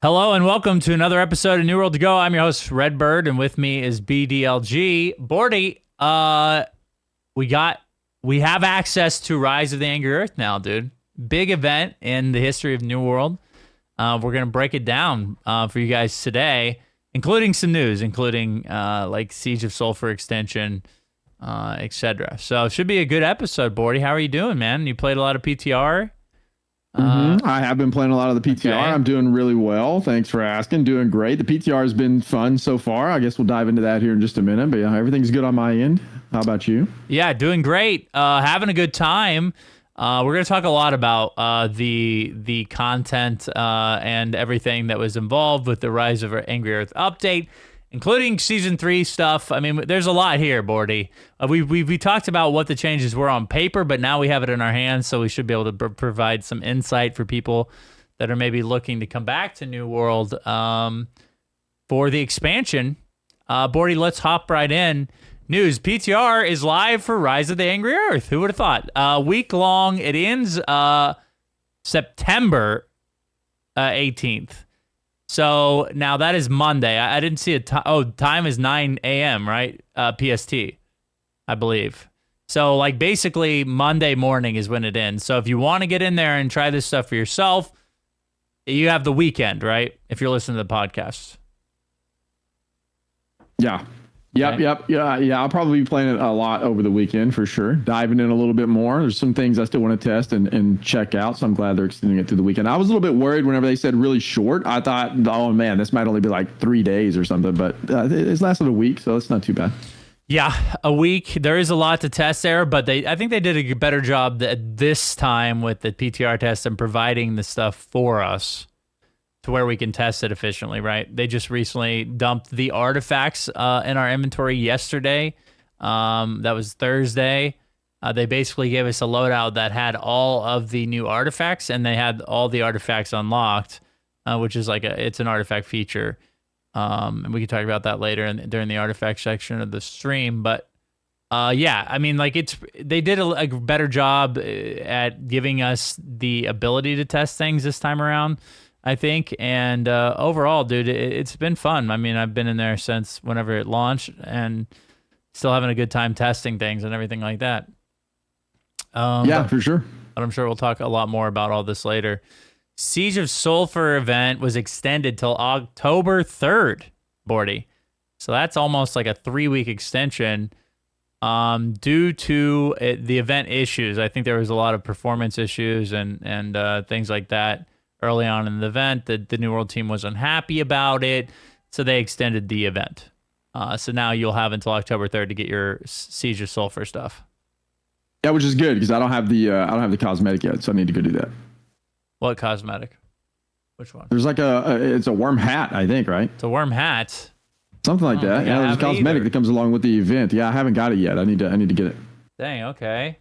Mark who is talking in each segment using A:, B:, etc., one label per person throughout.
A: Hello and welcome to another episode of New World to Go. I'm your host, Redbyrd, and with me is BDLG. Bordy, we have access to Rise of the Angry Earth now, dude. Big event in the history of New World. We're going to break it down for you guys today, including some news, including like Siege of Sulfur extension, etc. So it should be a good episode, Bordy. How are you doing, man? You played a lot of PTR?
B: I have been playing a lot of the PTR.
A: Okay.
B: I'm doing really well. Thanks for asking. Doing great. The PTR has been fun so far. I guess we'll dive into that here in just a minute. But yeah, everything's good on my end. How about you?
A: Yeah, doing great. Having a good time. We're going to talk a lot about the content and everything that was involved with the Rise of Angry Earth update, including Season 3 stuff. I mean, there's a lot here, Bordy. We talked about what the changes were on paper, but now we have it in our hands, so we should be able to provide some insight for people that are maybe looking to come back to New World for the expansion. Bordy, let's hop right in. News: PTR is live for Rise of the Angry Earth. Who would have thought? Week long. It ends September 18th. So now that is Monday. I didn't see a time. Oh, time is 9 a.m., right? PST, I believe. So like basically Monday morning is when it ends. So if you want to get in there and try this stuff for yourself, you have the weekend, right? If you're listening to the podcast.
B: Yeah. Yep. Yeah. I'll probably be playing it a lot over the weekend for sure. Diving in a little bit more. There's some things I still want to test and check out. So I'm glad they're extending it through the weekend. I was a little bit worried whenever they said really short. I thought, oh man, this might only be like 3 days or something, but it's lasted a week. So it's not too bad.
A: Yeah, a week. There is a lot to test there, but I think they did a better job this time with the PTR test and providing the stuff for us to where we can test it efficiently, right? They just recently dumped the artifacts in our inventory yesterday. That was Thursday. They basically gave us a loadout that had all of the new artifacts, and they had all the artifacts unlocked, which is it's an artifact feature. And we can talk about that later during the artifact section of the stream. But yeah, I mean, they did a better job at giving us the ability to test things this time around, I think. And overall, dude, it's been fun. I mean, I've been in there since whenever it launched and still having a good time testing things and everything like that.
B: Yeah, for sure.
A: But I'm sure we'll talk a lot more about all this later. Siege of Sulfur event was extended till October 3rd, Bordy. So that's almost like a 3-week extension due to the event issues. I think there was a lot of performance issues and things like that early on in the event. The New World team was unhappy about it, so they extended the event. So now you'll have until October 3rd to get your Siege of Sulfur stuff.
B: Yeah, which is good because I don't have the cosmetic yet, so I need to go do that.
A: What cosmetic? Which one?
B: There's like it's a worm hat, I think, right?
A: It's a worm hat.
B: Something like that. Yeah, there's a cosmetic that comes along with the event. Yeah, I haven't got it yet. I need to get it.
A: Dang, okay.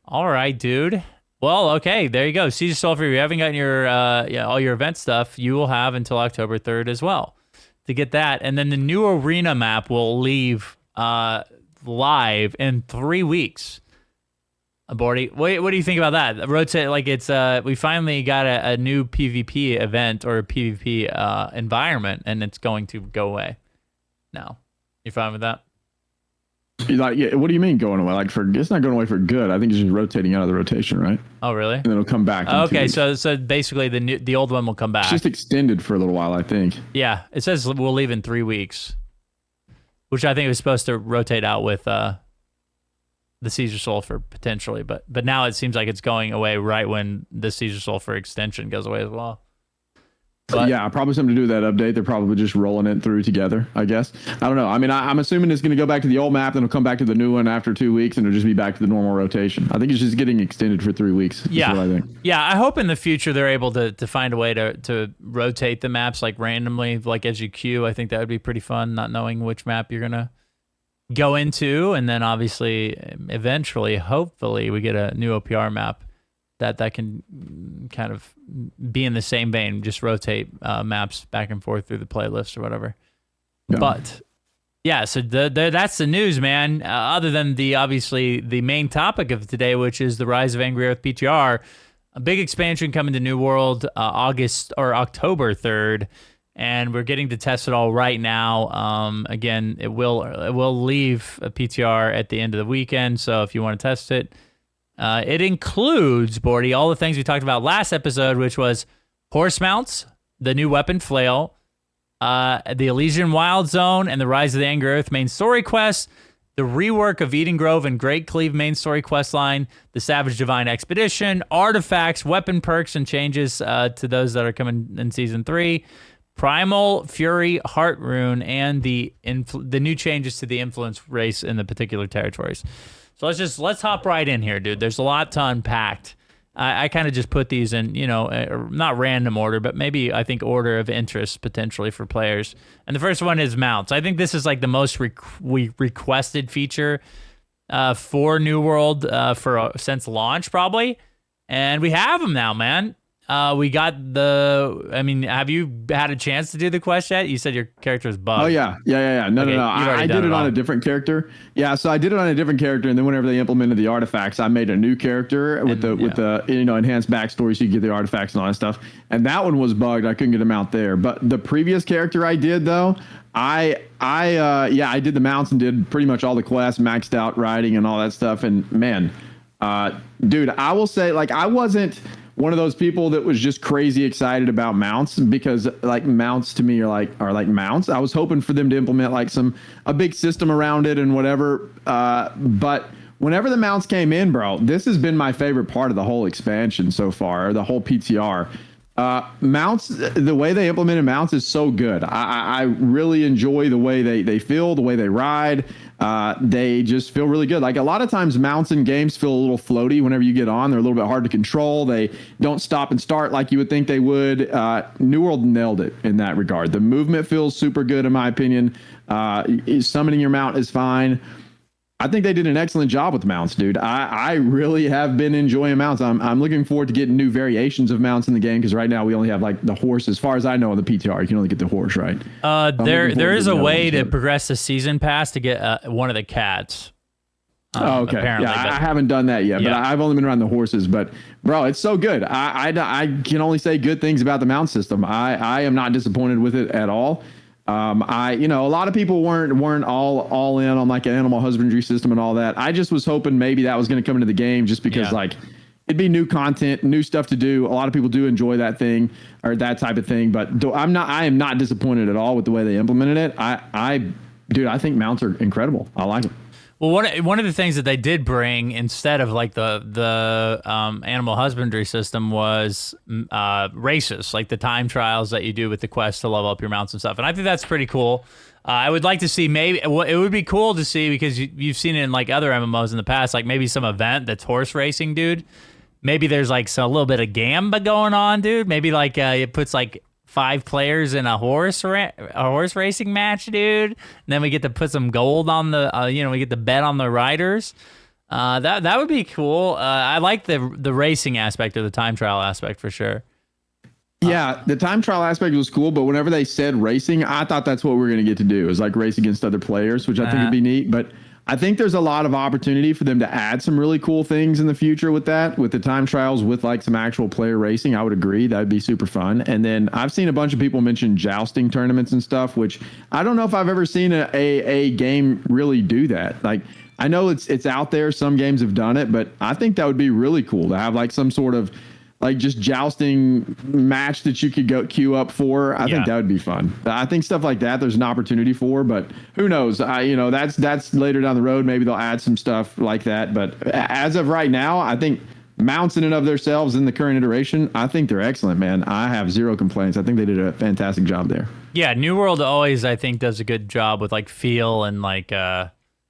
A: All right, dude. Well, okay, there you go. Siege of Sulfur, if you haven't gotten your all your event stuff, you will have until October 3rd as well to get that. And then the new arena map will leave live in 3 weeks. Bordy, what do you think about that? Rotate we finally got a new PvP event or a PvP environment, and it's going to go away. Now, you fine with that?
B: Like, yeah, what do you mean going away? It's not going away for good. I think it's just rotating out of the rotation, right?
A: Oh, really?
B: And then it'll come back.
A: Okay, so basically the old one will come back.
B: It's just extended for a little while, I think.
A: Yeah, it says we'll leave in 3 weeks, which I think was supposed to rotate out with the Siege of Sulfur potentially, but now it seems like it's going away right when the Siege of Sulfur extension goes away as well. But
B: yeah, probably something to do with that update. They're probably just rolling it through together, I guess. I don't know. I mean, I'm assuming it's going to go back to the old map, then it'll come back to the new one after 2 weeks, and it'll just be back to the normal rotation. I think it's just getting extended for 3 weeks.
A: Yeah,
B: what I think.
A: Yeah. I hope in the future they're able to find a way to rotate the maps like randomly, like as you queue. I think that would be pretty fun, not knowing which map you're gonna go into, and then obviously, eventually, hopefully, we get a new OPR map that can kind of be in the same vein, just rotate maps back and forth through the playlist or whatever. Yeah. But yeah, so that's the news, man. Other than the main topic of today, which is the Rise of Angry Earth PTR, a big expansion coming to New World August or October 3rd, and we're getting to test it all right now. Again, it will leave a PTR at the end of the weekend, so if you want to test it, it includes, Bordy, all the things we talked about last episode, which was horse mounts, the new weapon flail, the Elysian Wild Zone, and the Rise of the Anger Earth main story quest, the rework of Eden Grove and Great Cleave main story quest line, the Savage Divine Expedition, artifacts, weapon perks, and changes to those that are coming in Season 3, Primal Fury Heart Rune, and the new changes to the influence race in the particular territories. So let's hop right in here, dude. There's a lot to unpack. I kind of just put these in, not random order, but maybe I think order of interest potentially for players. And the first one is mounts. I think this is like the most requested feature for New World since launch probably. And we have them now, man. We got have you had a chance to do the quest yet? You said your character is bugged.
B: Oh, yeah. No. I did it on a different character. Yeah, so I did it on a different character, and then whenever they implemented the artifacts, I made a new character with the enhanced backstory so you get the artifacts and all that stuff. And that one was bugged. I couldn't get them out there. But the previous character I did, though, I did the mounts and did pretty much all the quests, maxed out riding and all that stuff. And, man, dude, I will say, like, I wasn't one of those people that was just crazy excited about mounts, because like mounts to me are like mounts. I was hoping for them to implement like a big system around it and whatever. But whenever the mounts came in, bro, this has been my favorite part of the whole expansion so far, or the whole PTR. Mounts, the way they implemented mounts is so good. I really enjoy the way they feel, the way they ride. They just feel really good. Like a lot of times mounts in games feel a little floaty whenever you get on. They're a little bit hard to control. They don't stop and start like you would think they would. New World nailed it in that regard. The movement feels super good in my opinion. Summoning your mount is fine. I think they did an excellent job with mounts, dude. I really have been enjoying mounts. I'm looking forward to getting new variations of mounts in the game, because right now we only have like the horse. As far as I know, in the PTR, you can only get the horse, right?
A: There is a way to progress the season pass to get one of the cats.
B: Okay.
A: Apparently,
B: I haven't done that yet, but I've only been around the horses. But bro, it's so good. I can only say good things about the mount system. I am not disappointed with it at all. A lot of people weren't all in on like an animal husbandry system and all that. I just was hoping maybe that was going to come into the game, just because like it'd be new content, new stuff to do. A lot of people do enjoy that thing or that type of thing, but I am not disappointed at all with the way they implemented it. I think mounts are incredible. I like it.
A: Well, one of the things that they did bring instead of like the animal husbandry system was races, like the time trials that you do with the quest to level up your mounts and stuff. And I think that's pretty cool. I would like to see it would be cool to see, because you've seen it in like other MMOs in the past, like maybe some event that's horse racing, dude. Maybe there's like a little bit of gamba going on, dude. Maybe like it puts like 5 players in a horse racing match, dude. And then we get to put some gold on the, we get to bet on the riders. That would be cool. I like the racing aspect or the time trial aspect for sure.
B: Yeah, the time trial aspect was cool, but whenever they said racing, I thought that's what we were going to get to do, is like race against other players, which I think would be neat. But I think there's a lot of opportunity for them to add some really cool things in the future with that, with the time trials, with like some actual player racing. I would agree. That would be super fun. And then I've seen a bunch of people mention jousting tournaments and stuff, which I don't know if I've ever seen a game really do that. Like, I know it's out there. Some games have done it, but I think that would be really cool to have like some sort of like just jousting match that you could go queue up for. I think that would be fun. I think stuff like that there's an opportunity for, but who knows? That's later down the road. Maybe they'll add some stuff like that. But as of right now, I think mounts in and of themselves in the current iteration, I think they're excellent, man. I have zero complaints. I think they did a fantastic job there. Yeah,
A: New World always, I think, does a good job with like feel and like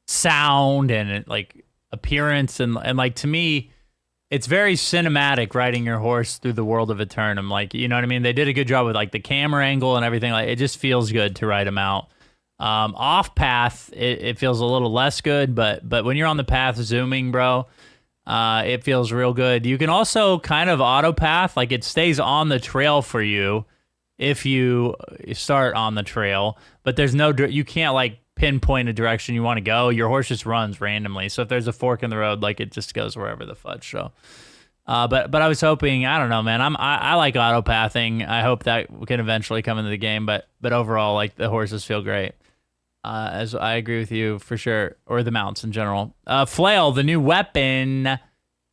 A: sound and like appearance and like, to me, it's very cinematic riding your horse through the world of Eternum. Like, you know what I mean? They did a good job with like the camera angle and everything. Like, it just feels good to ride them out. Off path, it feels a little less good, but when you're on the path zooming, bro, it feels real good. You can also kind of auto path, like it stays on the trail for you if you start on the trail, but there's you can't like pinpoint a direction you want to go. Your horse just runs randomly. So if there's a fork in the road, like it just goes wherever the fudge. So But I was hoping, I don't know, man. I like autopathing. I hope that can eventually come into the game. But overall, like the horses feel great. As I agree with you for sure, or the mounts in general. Flail, the new weapon,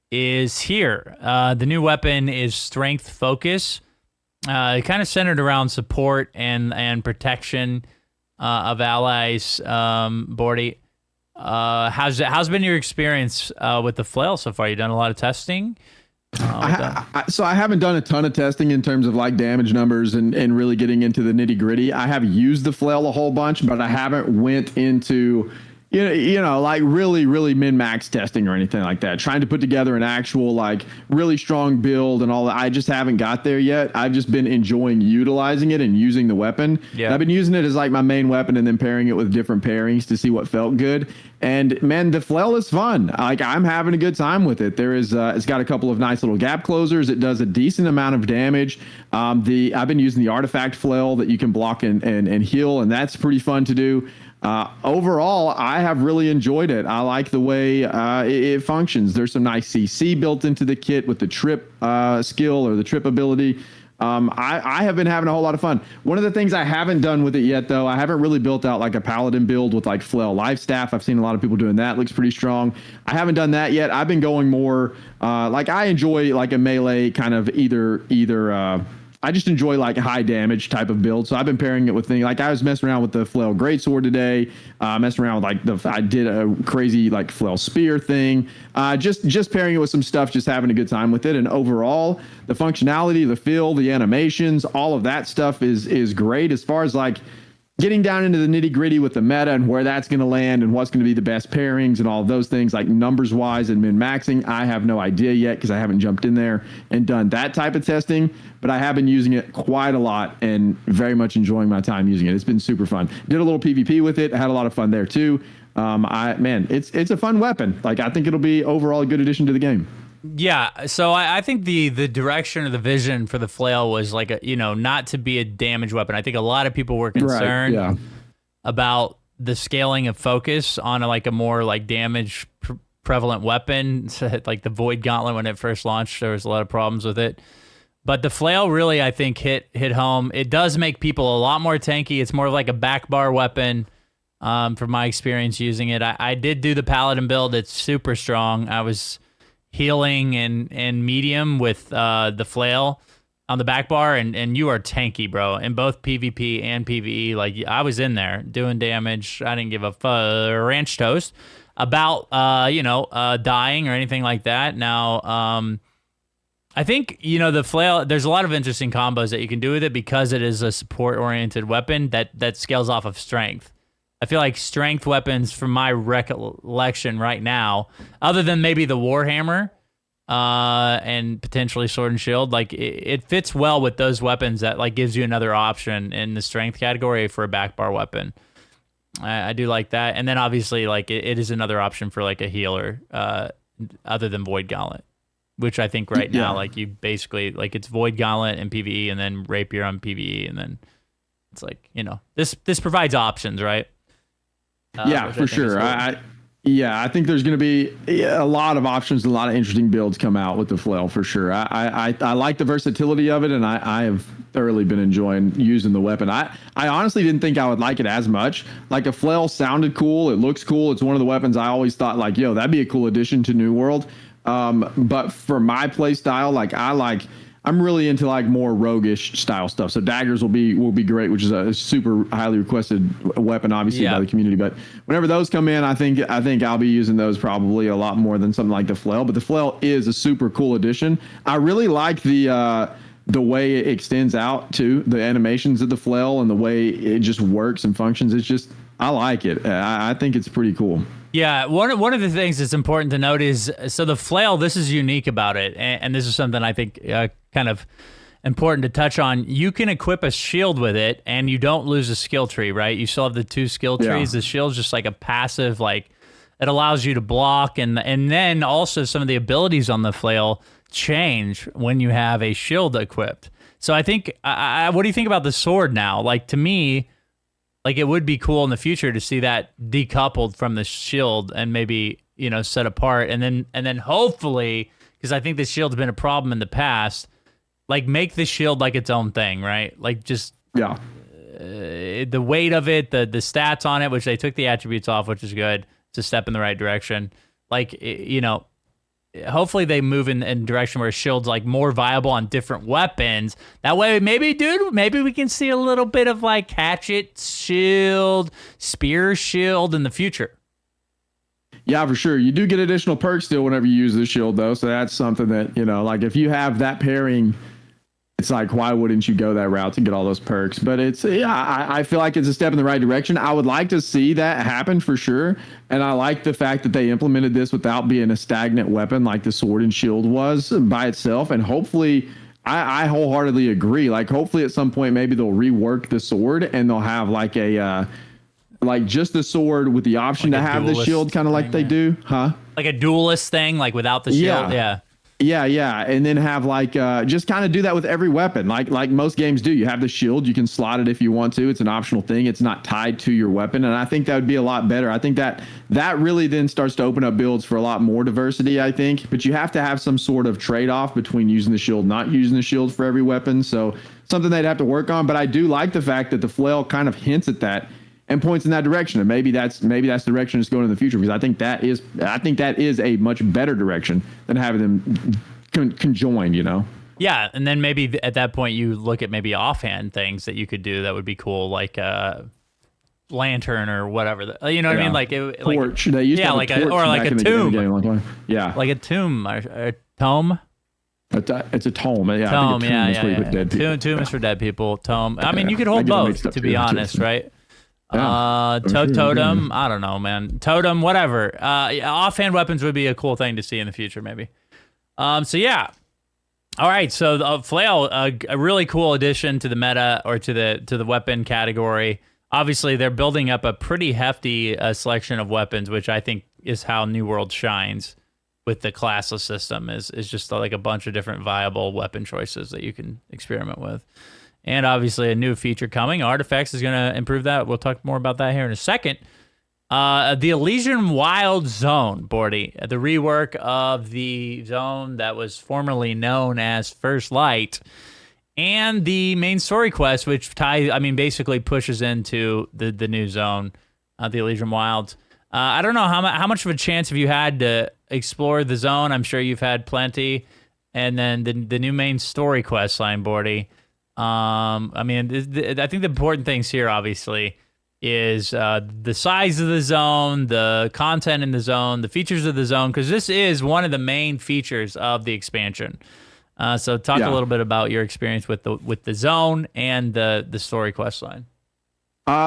A: is here. The new weapon is Strength Focus. Kind of centered around support and protection of allies. Bordy, how's been your experience with the Flail so far? You done a lot of testing?
B: So I haven't done a ton of testing in terms of like damage numbers and really getting into the nitty gritty. I have used the Flail a whole bunch, but I haven't went into, like really min-max testing or anything like that. Trying to put together an actual like really strong build and all that. I just haven't got there yet. I've just been enjoying utilizing it and using the weapon. Yeah. And I've been using it as like my main weapon and then pairing it with different pairings to see what felt good. And man, the Flail is fun. Like I'm having a good time with it. There is, it's got a couple of nice little gap closers. It does a decent amount of damage. I've been using the artifact Flail that you can block and heal, and that's pretty fun to do. Overall, I have really enjoyed it. I like the way it functions. There's some nice CC built into the kit with the trip skill or the trip ability. I have been having a whole lot of fun. One of the things I haven't done with it yet, though, I haven't really built out like a paladin build with like Flail life staff. I've seen a lot of people doing that. Looks pretty strong. I haven't done that yet. I've been going more like I enjoy like a melee kind of either I just enjoy like high damage type of build. So I've been pairing it with things like I was messing around with the Flail Greatsword today, messing around with like I did a crazy like Flail Spear thing, just pairing it with some stuff, just having a good time with it. And overall, the functionality, the feel, the animations, all of that stuff is great as far as like getting down into the nitty gritty with the meta and where that's going to land and what's going to be the best pairings and all of those things like numbers wise and min maxing. I have no idea yet because I haven't jumped in there and done that type of testing, but I have been using it quite a lot and very much enjoying my time using it. It's been super fun. Did a little PvP with it. I had a lot of fun there too. It's a fun weapon. Like I think it'll be overall a good addition to the game.
A: Yeah, so I think the direction or the vision for the Flail was like not to be a damage weapon. I think a lot of people were concerned about the scaling of focus on a more like damage prevalent weapon. So, like the Void Gauntlet when it first launched, there was a lot of problems with it. But the Flail really, I think, hit home. It does make people a lot more tanky. It's more like a back bar weapon. From my experience using it, I did do the Paladin build. It's super strong. I was healing and medium with the Flail on the back bar, and you are tanky, bro, in both PvP and PvE. Like I was in there doing damage. I didn't give a ranch toast about dying or anything like that. Now I think the Flail, there's a lot of interesting combos that you can do with it because it is a support oriented weapon that scales off of strength. I feel like strength weapons, from my recollection right now, other than maybe the Warhammer and potentially Sword and Shield, like it fits well with those weapons that like gives you another option in the strength category for a back bar weapon. I do like that. And then obviously like it is another option for like a healer other than Void Gauntlet, which I think right now, like you basically like it's Void Gauntlet and PvE and then Rapier on PvE. And then it's like, this provides options, right?
B: For sure. I think there's going to be a lot of options, a lot of interesting builds come out with the Flail for sure. I like the versatility of it, and I have thoroughly been enjoying using the weapon. I honestly didn't think I would like it as much. Like a Flail sounded cool. It looks cool. It's one of the weapons I always thought like, that'd be a cool addition to New World. But for my play style, I'm really into like more roguish style stuff. So daggers will be great, which is a super highly requested weapon, obviously by the community. But whenever those come in, I think I'll be using those probably a lot more than something like the Flail. But the Flail is a super cool addition. I really like the way it extends out to the animations of the Flail and the way it just works and functions. It's just, I like it. I think it's pretty cool.
A: Yeah, one of the things that's important to note is, so the Flail, this is unique about it, and this is something I think kind of important to touch on. You can equip a shield with it, and you don't lose a skill tree, right? You still have the 2 skill trees. The shield's just like a passive, like it allows you to block, and then also some of the abilities on the Flail change when you have a shield equipped. So I think, what do you think about the sword now? Like to me, like it would be cool in the future to see that decoupled from the shield and maybe set apart, and then hopefully because I think the shield's been a problem in the past. Like, make the shield like its own thing, right? Like, just the weight of it, the stats on it, which they took the attributes off, which is good. It's a step in the right direction. Like, hopefully they move in a direction where shield's like more viable on different weapons. That way, maybe we can see a little bit of like hatchet shield, spear shield in the future.
B: Yeah, for sure. You do get additional perks still whenever you use the shield, though. So that's something that, like if you have that pairing, it's like, why wouldn't you go that route to get all those perks? But I feel like it's a step in the right direction. I would like to see that happen for sure. And I like the fact that they implemented this without being a stagnant weapon like the sword and shield was by itself. And hopefully, I wholeheartedly agree. Like, hopefully at some point, maybe they'll rework the sword and they'll have like like just the sword with the option to have the shield, kind of like they do, huh?
A: Like a duelist thing, like without the shield.
B: Yeah, and then have like just kind of do that with every weapon, like most games do. You have the shield, you can slot it if you want to. It's an optional thing. It's not tied to your weapon, and I think that would be a lot better. I think that really then starts to open up builds for a lot more diversity, I think. But you have to have some sort of trade-off between using the shield, not using the shield for every weapon. So something they'd have to work on. But I do like the fact that the flail kind of hints at that and points in that direction, and maybe that's the direction it's going in the future, because I think that is a much better direction than having them conjoined,
A: Yeah, and then maybe at that point you look at maybe offhand things that you could do that would be cool, like lantern or whatever. You know what I mean? Like
B: torch. They used to have
A: like a tomb.
B: Yeah,
A: like a tomb or a tome.
B: It's a tome. Yeah,
A: tome.
B: Tomb
A: is for dead people. Tome. I mean, you could hold both, to be honest, right? Totem. I don't know, man. Totem, whatever. Offhand weapons would be a cool thing to see in the future, maybe. So yeah. All right. So the flail, a really cool addition to the meta, or to the weapon category. Obviously, they're building up a pretty hefty selection of weapons, which I think is how New World shines with the classless system. Is just like a bunch of different viable weapon choices that you can experiment with. And obviously a new feature coming. Artifacts is going to improve that. We'll talk more about that here in a second. The Elysian Wild Zone, Bordy. The rework of the zone that was formerly known as First Light. And the main story quest, which basically pushes into the new zone, the Elysian Wilds. I don't know how much of a chance have you had to explore the zone. I'm sure you've had plenty. And then the new main story quest line, Bordy. I think the important things here, obviously, is the size of the zone, the content in the zone, the features of the zone, because this is one of the main features of the expansion. So talk a little bit about your experience with the zone and the story quest line.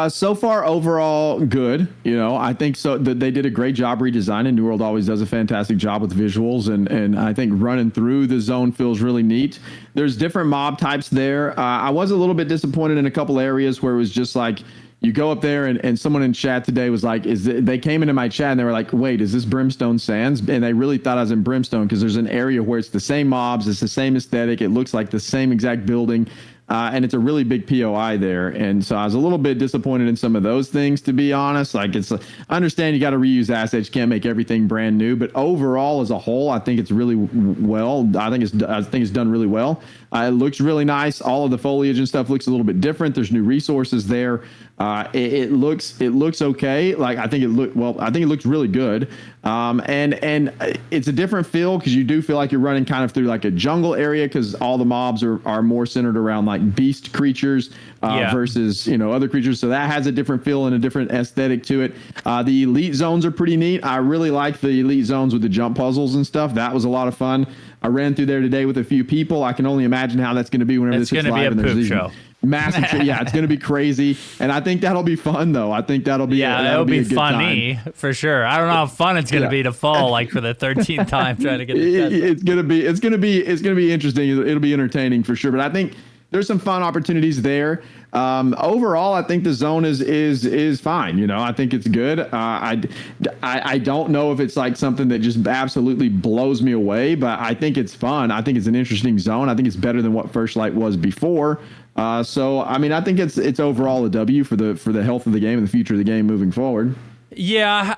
B: So far, overall, good. I think so. They did a great job redesigning. New World always does a fantastic job with visuals, and I think running through the zone feels really neat. There's different mob types there. I was a little bit disappointed in a couple areas where it was just like, you go up there and someone in chat today was like, they came into my chat and they were like, wait, is this Brimstone Sands? And they really thought I was in Brimstone, because there's an area where it's the same mobs, it's the same aesthetic, it looks like the same exact building. And it's a really big POI there. And so I was a little bit disappointed in some of those things, to be honest. Like, I understand you got to reuse assets. You can't make everything brand new. But overall, as a whole, I think it's really well. I think it's done really well. It looks really nice. All of the foliage and stuff looks a little bit different. There's new resources there. It looks okay. Like, I think it looks really good. And it's a different feel, because you do feel like you're running kind of through like a jungle area, because all the mobs are more centered around like beast creatures versus other creatures. So that has a different feel and a different aesthetic to it. The elite zones are pretty neat. I really like the elite zones with the jump puzzles and stuff. That was a lot of fun. I ran through there today with a few people. I can only imagine how that's going to be whenever this is live.
A: It's going to be a poop show.
B: Massive, it's going to be crazy, and I think that'll be fun though. I think that'll be
A: it'll be funny for sure. I don't know how fun it's going to be to fall like for the 13th time trying to get the
B: it's going to be interesting. It'll be entertaining for sure. But I think there's some fun opportunities there. Overall, I think the zone is fine. I think it's good. I don't know if it's like something that just absolutely blows me away, but I think it's fun. I think it's an interesting zone. I think it's better than what First Light was before. So I think it's overall a W for the health of the game and the future of the game moving forward.
A: Yeah,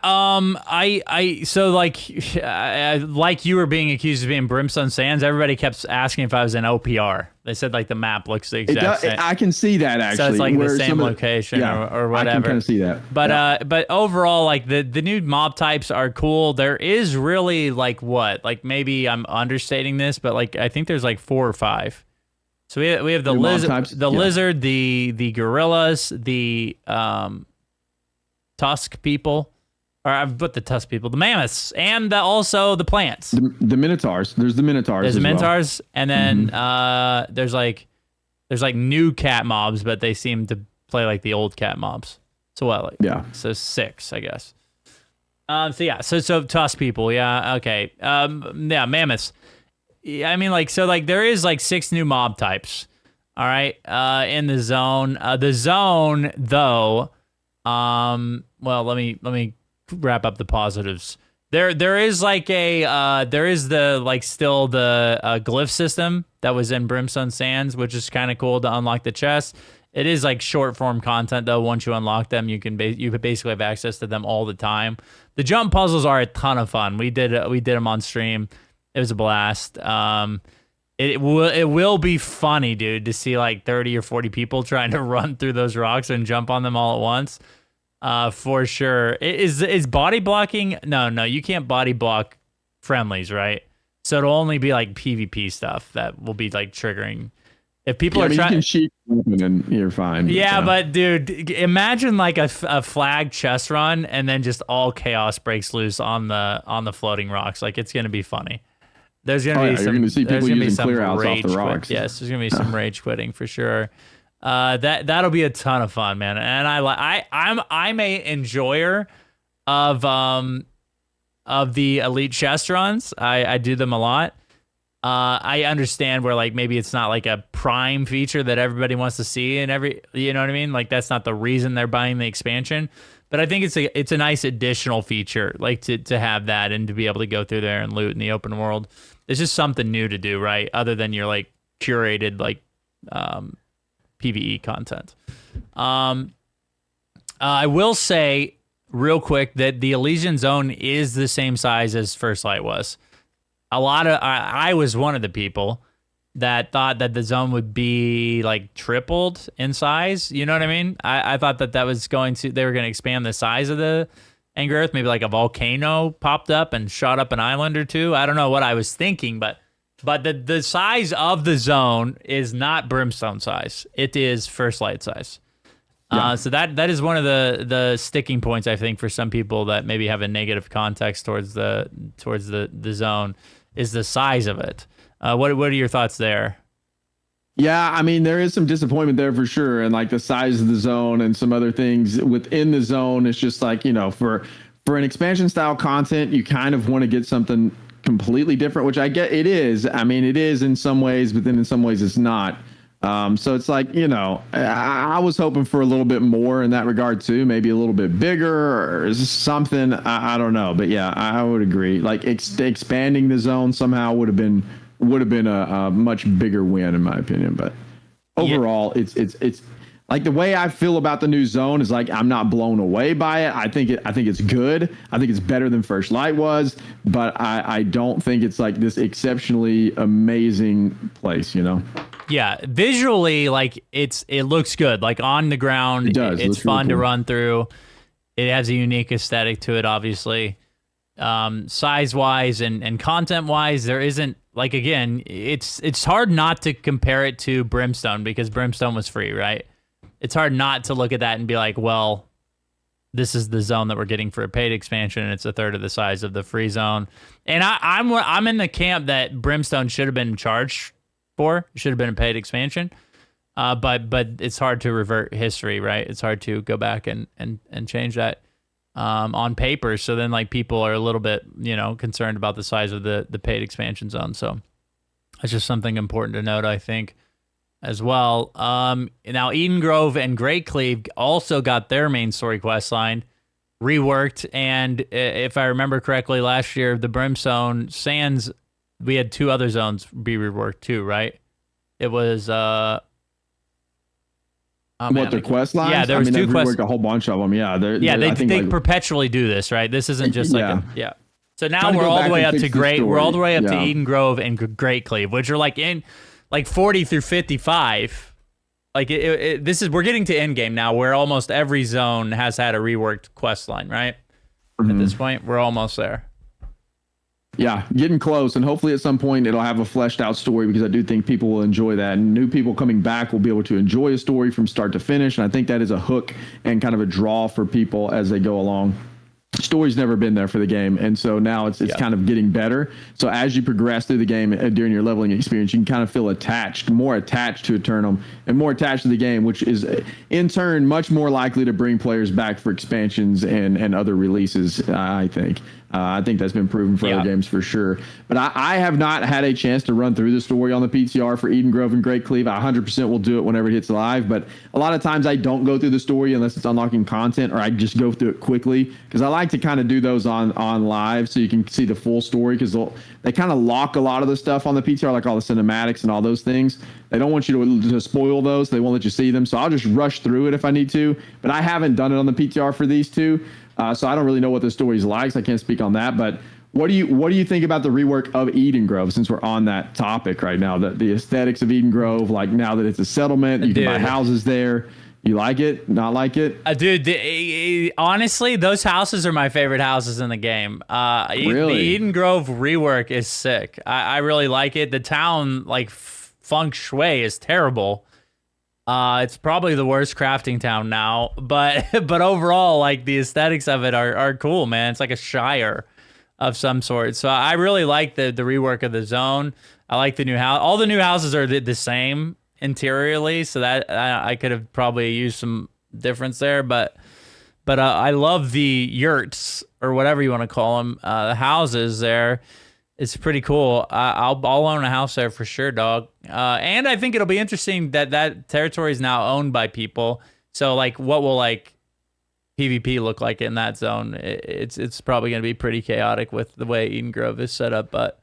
A: so like you were being accused of being Brimstone Sands. Everybody kept asking if I was in OPR. They said like the map looks the exact same.
B: I can see that actually.
A: So it's like the same location or whatever.
B: I can kind of see that.
A: But overall, like the new mob types are cool. There is really like maybe I'm understating this, but like I think there's like 4 or 5. So we have the lizard, the gorillas, the tusk people, or I've put the tusk people, the mammoths, and also the plants.
B: The minotaurs. There's the minotaurs.
A: There's the minotaurs, and then there's like new cat mobs, but they seem to play like the old cat mobs. So what? Like,
B: yeah.
A: So 6, I guess. So tusk people. Yeah. Okay. Yeah. Mammoths. Yeah, I mean, there is like 6 new mob types. All right. In the zone. The zone though. Well, let me wrap up the positives. There is like there is the still the glyph system that was in Brimstone Sands, which is kind of cool to unlock the chest. It is like short form content though. Once you unlock them, you basically have access to them all the time. The jump puzzles are a ton of fun. We did them on stream. It was a blast. It will be funny, dude, to see like 30 or 40 people trying to run through those rocks and jump on them all at once. For sure. Is body blocking? No, you can't body block friendlies, right? So it'll only be like PvP stuff that will be like triggering. If people are trying, you
B: can shoot and you're fine.
A: Yeah, but dude, imagine like a flag chest run and then just all chaos breaks loose on the floating rocks. Like it's gonna be funny. There's gonna be some. You're gonna see people using clear outs off the rocks. Yes, there's gonna be some rage quitting for sure. That'll be a ton of fun, man. And I'm a enjoyer of the elite chest runs. I do them a lot. I understand where like maybe it's not like a prime feature that everybody wants to see and you know what I mean? Like that's not the reason they're buying the expansion. But I think it's a nice additional feature, like to have that and to be able to go through there and loot in the open world. It's just something new to do, right? Other than your like curated like PvE content. I will say real quick that the Elysian Zone is the same size as First Light was. I was one of the people that thought that the zone would be like tripled in size. You know what I mean? I thought that was they were going to expand the size of the Angry Earth. Maybe like a volcano popped up and shot up an island or two. I don't know what I was thinking, but the size of the zone is not Brimstone size. It is First Light size. Yeah. So that is one of the sticking points, I think, for some people that maybe have a negative context towards the zone is the size of it. What are your thoughts there?
B: Yeah, I mean, there is some disappointment there for sure. And like the size of the zone and some other things within the zone, it's just like, for an expansion style content, you kind of want to get something completely different, which I get it is. I mean, it is in some ways, but then in some ways it's not. So it's like, I was hoping for a little bit more in that regard too, maybe a little bit bigger or something. I don't know, but yeah, I would agree. Like expanding the zone somehow would have been a much bigger win in my opinion. But overall, it's like the way I feel about the new zone is like I'm not blown away by it. I think it's good. I think it's better than First Light was, but I don't think it's like this exceptionally amazing place,
A: Yeah, visually, like it looks good. Like on the ground, it's fun to run through. It has a unique aesthetic to it, obviously. Size wise and content wise, there isn't like again, it's hard not to compare it to Brimstone because Brimstone was free, right? It's hard not to look at that and be like, well, this is the zone that we're getting for a paid expansion, and it's a third of the size of the free zone. And I'm in the camp that Brimstone should have been charged for. It should have been a paid expansion. But it's hard to revert history, right? It's hard to go back and change that on paper. So then like people are a little bit, concerned about the size of the paid expansion zone. So that's just something important to note, I think, as well. Now Eden Grove and Great Cleave also got their main story quest line reworked. And if I remember correctly, last year, the Brimstone Sands, we had 2 other zones be reworked too, right? It was Oh, man,
B: What their quest lines?
A: Yeah, there was
B: they've
A: two quests.
B: reworked a whole bunch of them. Yeah,
A: They perpetually do this, right? This isn't just like
B: yeah.
A: So now
B: Trying to
A: we're
B: go
A: all
B: back
A: the way
B: and
A: up to
B: fix the
A: Great. We're all the
B: story.
A: way up to
B: Yeah.
A: Eden Grove and Great Cleave, which are like in like 40 through 55. Like we're getting to end game now, where almost every zone has had a reworked quest line, right? At this point, we're almost there.
B: Yeah, getting close, and hopefully at some point it'll have a fleshed out story, because I do think people will enjoy that, and new people coming back will be able to enjoy a story from start to finish, and I think that is a hook and kind of a draw for people as they go along. Story's never been there for the game, and so now it's kind of getting better. So as you progress through the game during your leveling experience, you can kind of feel more attached to Eternum and more attached to the game, which is in turn much more likely to bring players back for expansions and other releases, I think. I think that's been proven for other games for sure. But I have not had a chance to run through the story on the PTR for Eden Grove and Great Cleave. I 100% will do it whenever it hits live. But a lot of times I don't go through the story unless it's unlocking content, or I just go through it quickly, because I like to kind of do those on live so you can see the full story, because they kind of lock a lot of the stuff on the PTR, like all the cinematics and all those things. They don't want you to spoil those. They won't let you see them. So I'll just rush through it if I need to. But I haven't done it on the PTR for these two. So I don't really know what the story's like, so I can't speak on that. But what do you think about the rework of Eden Grove, since we're on that topic right now? The aesthetics of Eden Grove, like now that it's a settlement, you can buy houses there. You like it? Not like it?
A: Dude, honestly, those houses are my favorite houses in the game.
B: Really?
A: The Eden Grove rework is sick. I really like it. The town, like, feng shui is terrible. It's probably the worst crafting town now, but overall, like, the aesthetics of it are cool, man. It's like a shire of some sort. So I really like the rework of the zone. I like the new house. All the new houses are the same interiorly, so that I could have probably used some difference there, but I love the yurts, or whatever you want to call them, the houses there. It's pretty cool. I'll own a house there for sure, dog. And I think it'll be interesting that territory is now owned by people. So, like, what will, like, PvP look like in that zone? It's probably going to be pretty chaotic with the way Eden Grove is set up. But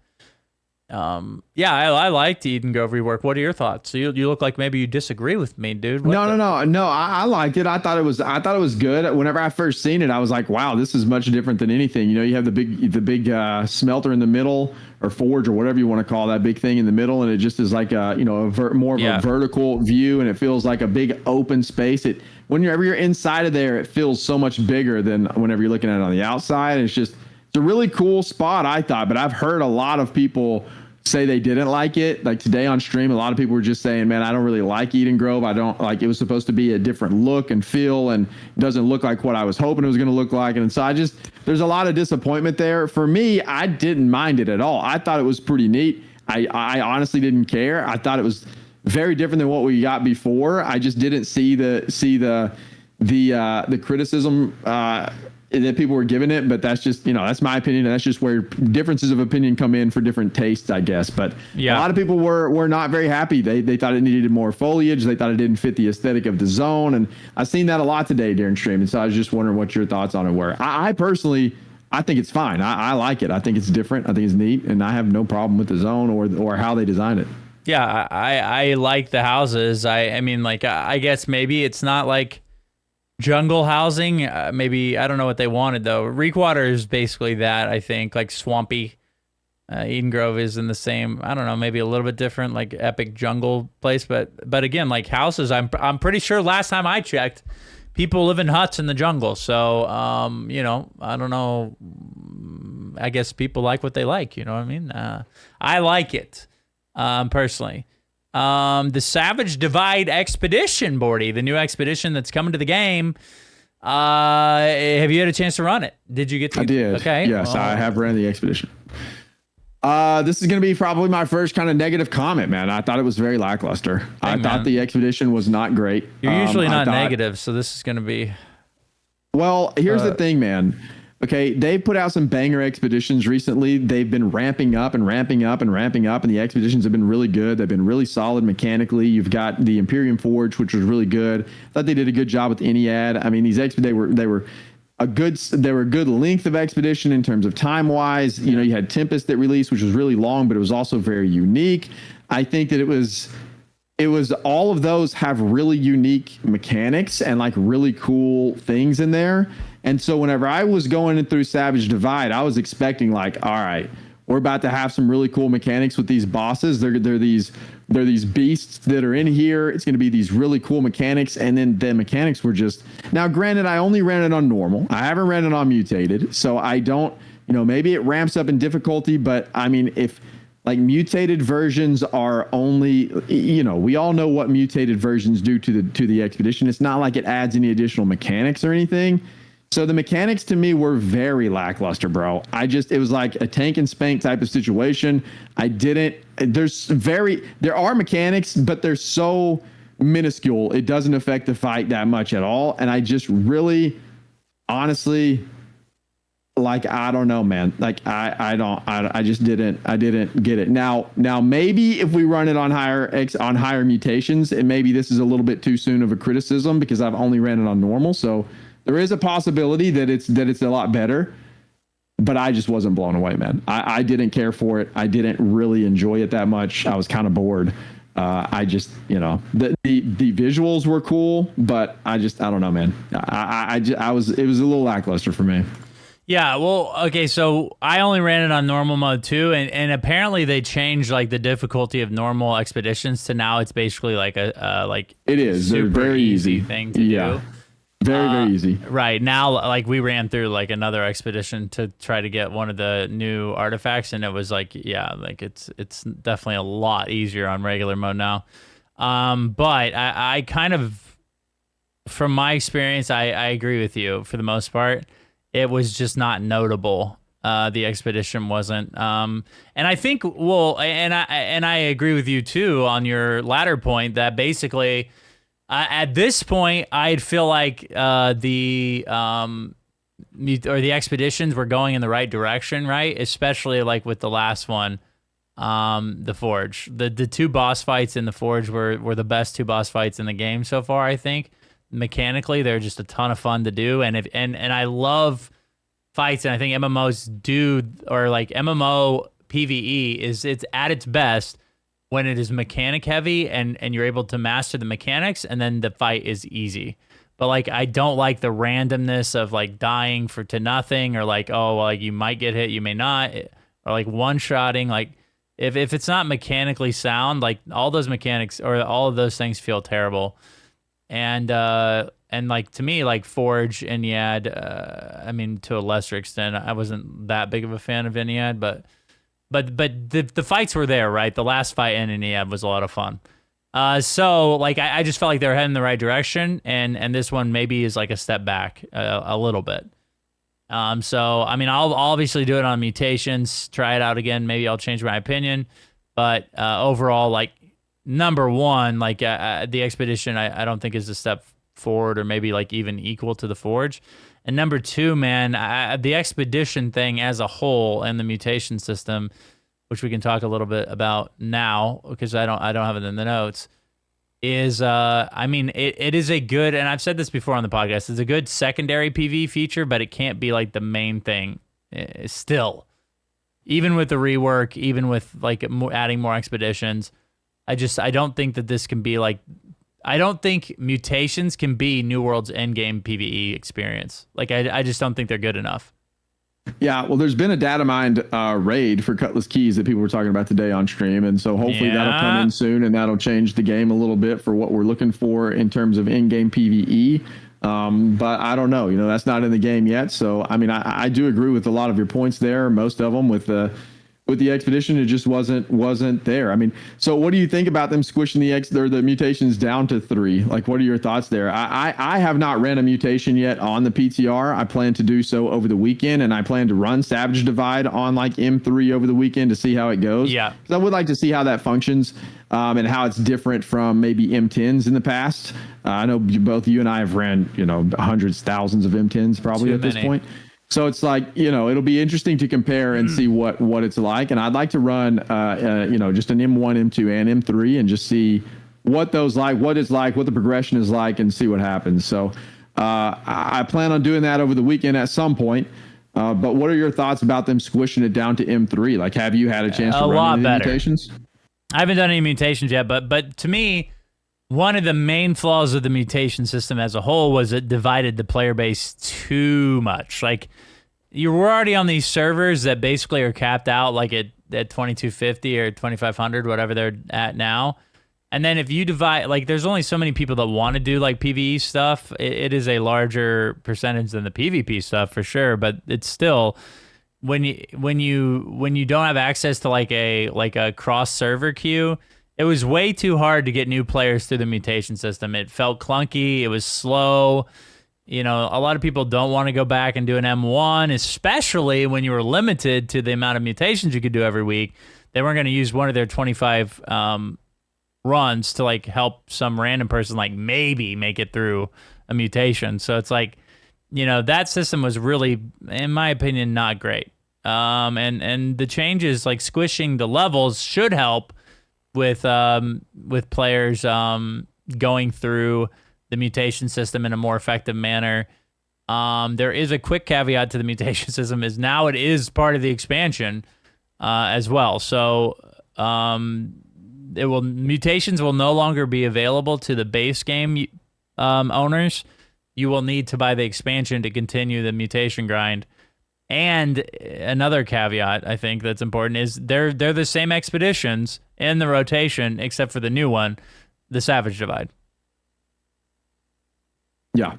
A: I liked Eden Grove rework. What are your thoughts? You look like maybe you disagree with me, dude.
B: No. I liked it. I thought it was good. Whenever I first seen it, I was like, wow, this is much different than anything. You know, you have the big smelter in the middle, or forge, or whatever you want to call that big thing in the middle, and it just is like more of a vertical view, and it feels like a big open space. Whenever you're inside of there, it feels so much bigger than whenever you're looking at it on the outside. It's a really cool spot, I thought. But I've heard a lot of people say they didn't like it. Like today on stream, a lot of people were just saying, man, I don't really like Eden Grove. I don't like, it was supposed to be a different look and feel, and it doesn't look like what I was hoping it was going to look like. And so there's a lot of disappointment there. For me, I didn't mind it at all. I thought it was pretty neat. I honestly didn't care. I thought it was very different than what we got before. I just didn't see the criticism that people were giving it, but that's just, that's my opinion, and that's just where differences of opinion come in for different tastes, I guess. But a lot of people were not very happy. They thought it needed more foliage. They thought it didn't fit the aesthetic of the zone, and I've seen that a lot today during stream. And so I was just wondering what your thoughts on it were. I personally, I think it's fine. I like it. I think it's different. I think it's neat, and I have no problem with the zone or how they designed it.
A: Yeah, I like the houses. I mean, like, I guess maybe it's not like jungle housing. Maybe, I don't know what they wanted, though. Reekwater is basically that, I think, like swampy. Eden Grove is in the same, I don't know, maybe a little bit different, like epic jungle place. But again, like houses, I'm pretty sure last time I checked, people live in huts in the jungle. So, I don't know. I guess people like what they like, you know what I mean? I like it, personally. The Savage Divide Expedition, Bordy, the new expedition that's coming to the game. Have you had a chance to run it? Did you get to?
B: I did.
A: Okay.
B: Yes, I have ran the expedition. This is going to be probably my first kind of negative comment, man. I thought it was very lackluster. I thought the expedition was not great.
A: You're usually not negative, so this is going to be.
B: Well, here's the thing, man. Okay, they've put out some banger expeditions recently. They've been ramping up, and the expeditions have been really good. They've been really solid mechanically. You've got the Imperium Forge, which was really good. I thought they did a good job with Eniad. I mean, these they were a good length of expedition in terms of time wise. You know, you had Tempest that released, which was really long, but it was also very unique. I think that it was it was all of those have really unique mechanics and like really cool things in there. And so whenever I was going in through Savage Divide, I was expecting like, all right, we're about to have some really cool mechanics with these bosses. They're these beasts that are in here. It's going to be these really cool mechanics. And then the mechanics were just, now granted, I only ran it on normal. I haven't ran it on mutated. So I don't, maybe it ramps up in difficulty, but I mean, if like mutated versions are only, we all know what mutated versions do to the expedition. It's not like it adds any additional mechanics or anything. So the mechanics to me were very lackluster, bro. It was like a tank and spank type of situation. There are mechanics, but they're so minuscule. It doesn't affect the fight that much at all. And I just really, honestly, like, I don't know, man. Like, I didn't get it. Now maybe if we run it on higher mutations, and maybe this is a little bit too soon of a criticism because I've only ran it on normal. So there is a possibility that it's a lot better, but I just wasn't blown away, man. I didn't care for it. I didn't really enjoy it that much. I was kind of bored. I just, the visuals were cool, but I don't know, man. It was a little lackluster for me.
A: Yeah, well, okay, so I only ran it on normal mode too, and apparently they changed like the difficulty of normal expeditions to now it's basically like it is super
B: very easy
A: thing to do.
B: Very easy.
A: Right now, like we ran through like another expedition to try to get one of the new artifacts, and it was like, yeah, like it's definitely a lot easier on regular mode now. But I kind of, from my experience, I agree with you for the most part. It was just not notable. The expedition wasn't. And I think, well, and I agree with you too on your latter point that basically at this point I'd feel like the expeditions were going in the right direction, right? Especially like with the last one, the Forge. The two boss fights in the Forge were the best two boss fights in the game so far, I think. Mechanically, they're just a ton of fun to do, and I love fights, and I think MMOs do, or like MMO PvE it's at its best when it is mechanic heavy and you're able to master the mechanics, and then the fight is easy. But like I don't like the randomness of like dying to nothing, or like, oh, well, like you might get hit, you may not, or like one-shotting. Like if it's not mechanically sound, like all those mechanics or all of those things feel terrible. And like to me, like Forge, Iniad, I mean, to a lesser extent, I wasn't that big of a fan of Iniad, but the fights were there, right? The last fight in Iniad was a lot of fun. So like I just felt like they were heading in the right direction, and this one maybe is like a step back a little bit. So I mean, I'll obviously do it on mutations, try it out again. Maybe I'll change my opinion, but overall, like. Number one, like the expedition, I don't think is a step forward, or maybe like even equal to the Forge. And number two, man, the expedition thing as a whole and the mutation system, which we can talk a little bit about now because I don't have it in the notes, is I mean it is a good, and I've said this before on the podcast, it's a good secondary PvE feature, but it can't be like the main thing still. Even with the rework, even with like adding more expeditions. I don't think that this can be like, I don't think mutations can be New World's endgame PvE experience. Like, I just don't think they're good enough.
B: Yeah, well, there's been a data mined raid for Cutlass Keys that people were talking about today on stream. And so hopefully that'll come in soon, and that'll change the game a little bit for what we're looking for in terms of in-game PvE. But I don't know, that's not in the game yet. So, I mean, I do agree with a lot of your points there, most of them with the expedition. It just wasn't there. I mean, so what do you think about them squishing the mutations down to 3? Like, what are your thoughts there? I have not ran a mutation yet on the PTR. I plan to do so over the weekend, and I plan to run Savage Divide on like M3 over the weekend to see how it goes. Yeah, because I would like to see how that functions, and how it's different from maybe M10s in the past. I know both you and I have ran, hundreds, thousands of M10s probably at this point. So it's like, it'll be interesting to compare and see what it's like. And I'd like to run, just an M1, M2, and M3 and just see what those like, what it's like, what the progression is like, and see what happens. So I plan on doing that over the weekend at some point. But what are your thoughts about them squishing it down to M3? Like, have you had a chance to run any mutations?
A: I haven't done any mutations yet, but to me, one of the main flaws of the mutation system as a whole was it divided the player base too much. Like, you were already on these servers that basically are capped out like at 2250 or 2500, whatever they're at now. And then if you divide, like, there's only so many people that want to do like PvE stuff. It is a larger percentage than the PvP stuff for sure, but it's still when you don't have access to like a cross server queue, it was way too hard to get new players through the mutation system. It felt clunky. It was slow. You know, a lot of people don't want to go back and do an M1, especially when you were limited to the amount of mutations you could do every week. They weren't going to use one of their 25 runs to like help some random person like maybe make it through a mutation. So it's like, you know, that system was really, in my opinion, not great. And the changes like squishing the levels should help with players going through the mutation system in a more effective manner. There is a quick caveat to the mutation system is now it is part of the expansion as well. So mutations will no longer be available to the base game owners. You will need to buy the expansion to continue the mutation grind. And another caveat I think that's important is they're the same expeditions in the rotation except for the new one, the Savage Divide.
B: Yeah.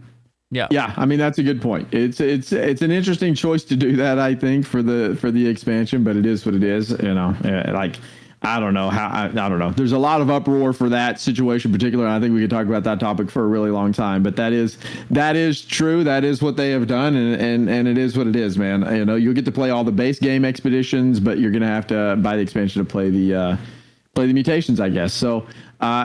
B: I mean, that's a good point. It's an interesting choice to do that, I think, for the expansion, but it is what it is. You know, like I don't know how I don't know. There's a lot of uproar for that situation in particular. And I think we could talk about that topic for a really long time. But that is true. That is what they have done, and it is what it is, man. You know, you'll get to play all the base game expeditions, but you're gonna have to buy the expansion to play the mutations, I guess. So.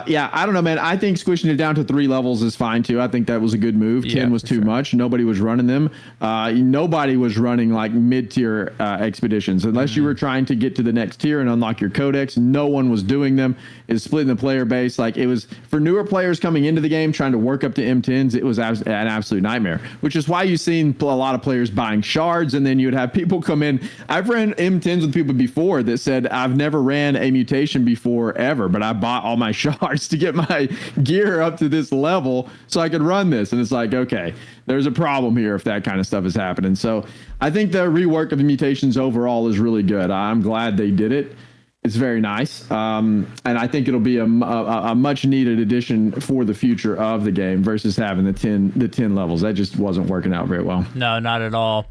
B: Yeah, I don't know, man. I think squishing it down to 3 levels is fine too. I think that was a good move. 10 was too much. Nobody was running them. Nobody was running like mid-tier expeditions unless you were trying to get to the next tier and unlock your codex. No one was doing them. It's splitting the player base. Like, it was for newer players coming into the game trying to work up to M10s. It was an absolute nightmare, which is why you've seen a lot of players buying shards, and then you would have people come in. I've ran M10s with people before that said, I've never ran a mutation before ever, but I bought all my shards to get my gear up to this level so I could run this. And it's like, okay, there's a problem here if that kind of stuff is happening. So I think the rework of the mutations overall is really good. I'm glad they did it. It's very nice. And I think it'll be a much needed addition for the future of the game versus having the 10 levels. That just wasn't working out very well.
A: No, not at all.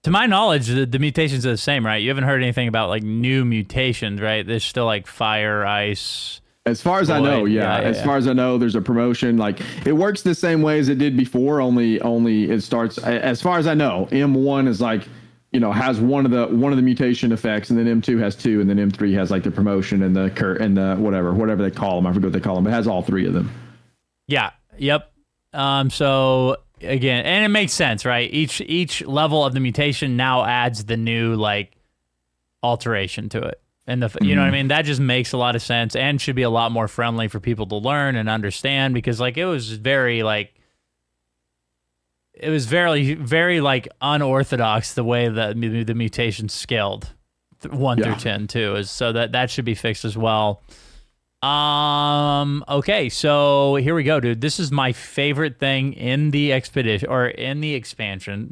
A: To my knowledge, the mutations are the same, right? You haven't heard anything about like new mutations, right? There's still like fire, ice.
B: As far as I know, yeah. As far as I know, there's a promotion. Like, it works the same way as it did before. Only it starts. As far as I know, M1 is like, you know, has one of the mutation effects, and then M2 has 2, and then M3 has like the promotion and the whatever they call them. I forget what they call them. It has all 3 of them.
A: Yeah. Yep. So. Again, and it makes sense, right? Each level of the mutation now adds the new like alteration to it, and you know what I mean. That just makes a lot of sense and should be a lot more friendly for people to learn and understand, because like it was very very like unorthodox the way that the mutation scaled 1 through 10 too. So that should be fixed as well. Okay, so here we go, dude. This is my favorite thing in the expedition or in the expansion.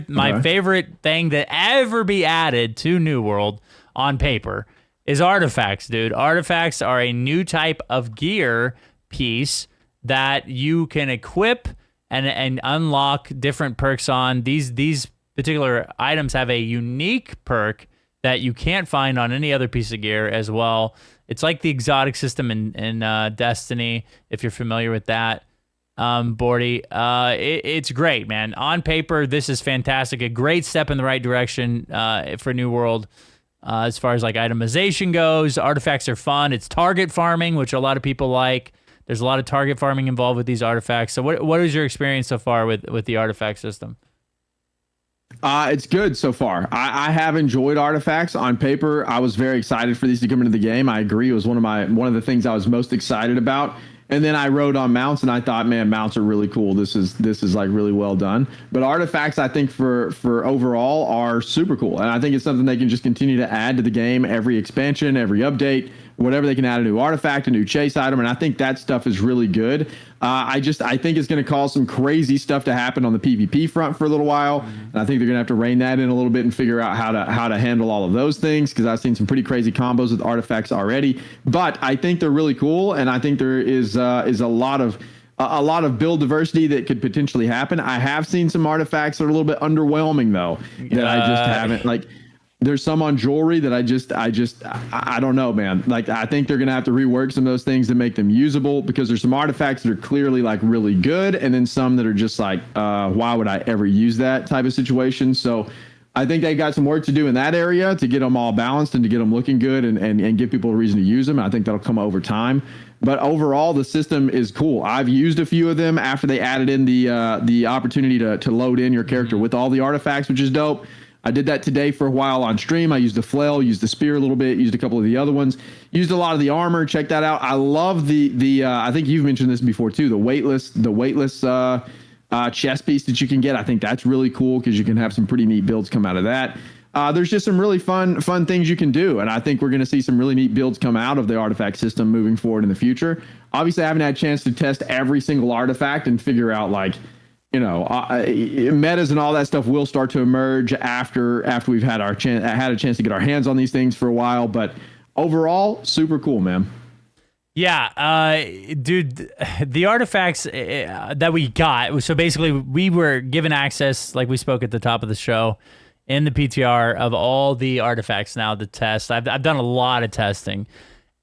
A: My favorite thing that ever be added to New World on paper is artifacts, dude. Artifacts are a new type of gear piece that you can equip and unlock different perks on. These particular items have a unique perk that you can't find on any other piece of gear as well. It's like the exotic system in Destiny, if you're familiar with that, Bordy. It's great, man. On paper, this is fantastic. A great step in the right direction for New World as far as like itemization goes. Artifacts are fun. It's target farming, which a lot of people like. There's a lot of target farming involved with these artifacts. So what is your experience so far with the artifact system?
B: It's good so far. I have enjoyed artifacts. On paper, I was very excited for these to come into the game. I agree. It was one of the things I was most excited about. And then I rode on mounts, and I thought, man, mounts are really cool. This is like really well done. But artifacts, I think for overall are super cool, and I think it's something they can just continue to add to the game every expansion, every update, whatever they can add a new artifact, a new chase item, and I think that stuff is really good. I think it's going to cause some crazy stuff to happen on the PvP front for a little while, and I think they're going to have to rein that in a little bit and figure out how to handle all of those things, because I've seen some pretty crazy combos with artifacts already. But I think they're really cool, and I think there is a lot of build diversity that could potentially happen. I have seen some artifacts that are a little bit underwhelming though, that I just haven't like. There's some on jewelry that I don't know, man. Like, I think they're going to have to rework some of those things to make them usable, because there's some artifacts that are clearly like really good, and then some that are just like, why would I ever use that type of situation? So I think they got some work to do in that area to get them all balanced and to get them looking good and give people a reason to use them. I think that'll come over time. But overall, the system is cool. I've used a few of them after they added in the opportunity to load in your character with all the artifacts, which is dope. I did that today for a while on stream. I used the flail, used the spear a little bit, used a couple of the other ones, used a lot of the armor. Check that out. I love the I think you've mentioned this before too, the weightless chest piece that you can get. I think that's really cool, because you can have some pretty neat builds come out of that. There's just some really fun things you can do, and I think we're going to see some really neat builds come out of the artifact system moving forward in the future. Obviously, I haven't had a chance to test every single artifact and figure out, like, metas and all that stuff will start to emerge after we've had a chance to get our hands on these things for a while. But overall, super cool, man.
A: Yeah, dude, the artifacts that we got. So basically, we were given access, like we spoke at the top of the show, in the PTR of all the artifacts now to test. I've done a lot of testing.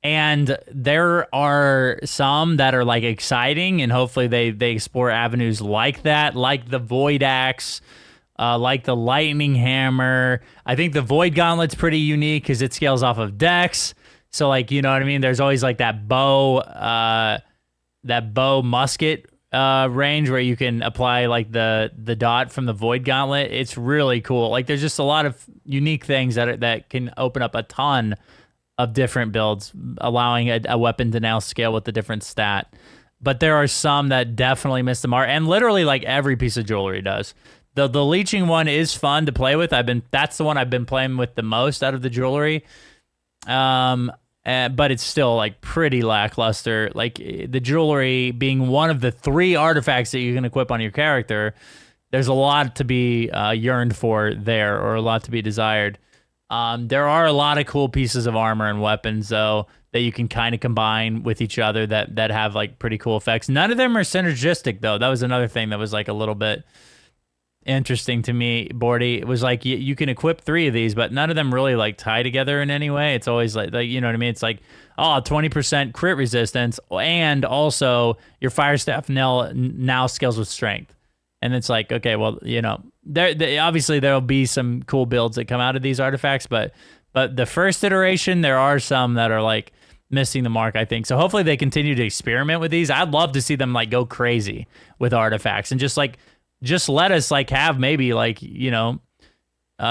A: And there are some that are like exciting, and hopefully they explore avenues like that, like the Void Axe, like the Lightning Hammer. I think the Void Gauntlet's pretty unique because it scales off of Dex. So, like, you know what I mean? There's always like that bow musket range where you can apply like the dot from the Void Gauntlet. It's really cool. Like, there's just a lot of unique things that can open up a ton of different builds, allowing a weapon to now scale with a different stat. But there are some that definitely miss the mark, and literally like every piece of jewelry does. The leeching one is fun to play with. That's the one I've been playing with the most out of the jewelry. But it's still like pretty lackluster. Like, the jewelry being one of the 3 artifacts that you can equip on your character, there's a lot to be yearned for there, or a lot to be desired. There are a lot of cool pieces of armor and weapons, though, that you can kind of combine with each other that have like pretty cool effects. None of them are synergistic, though. That was another thing that was like a little bit interesting to me, Bordy. It was like you can equip 3 of these, but none of them really like tie together in any way. It's always like you know what I mean? It's like, 20% crit resistance, and also your fire staff now scales with strength. And it's like, okay, well, obviously there'll be some cool builds that come out of these artifacts, but the first iteration, there are some that are like missing the mark, I think. So hopefully they continue to experiment with these. I'd love to see them like go crazy with artifacts, and just let us like have maybe like,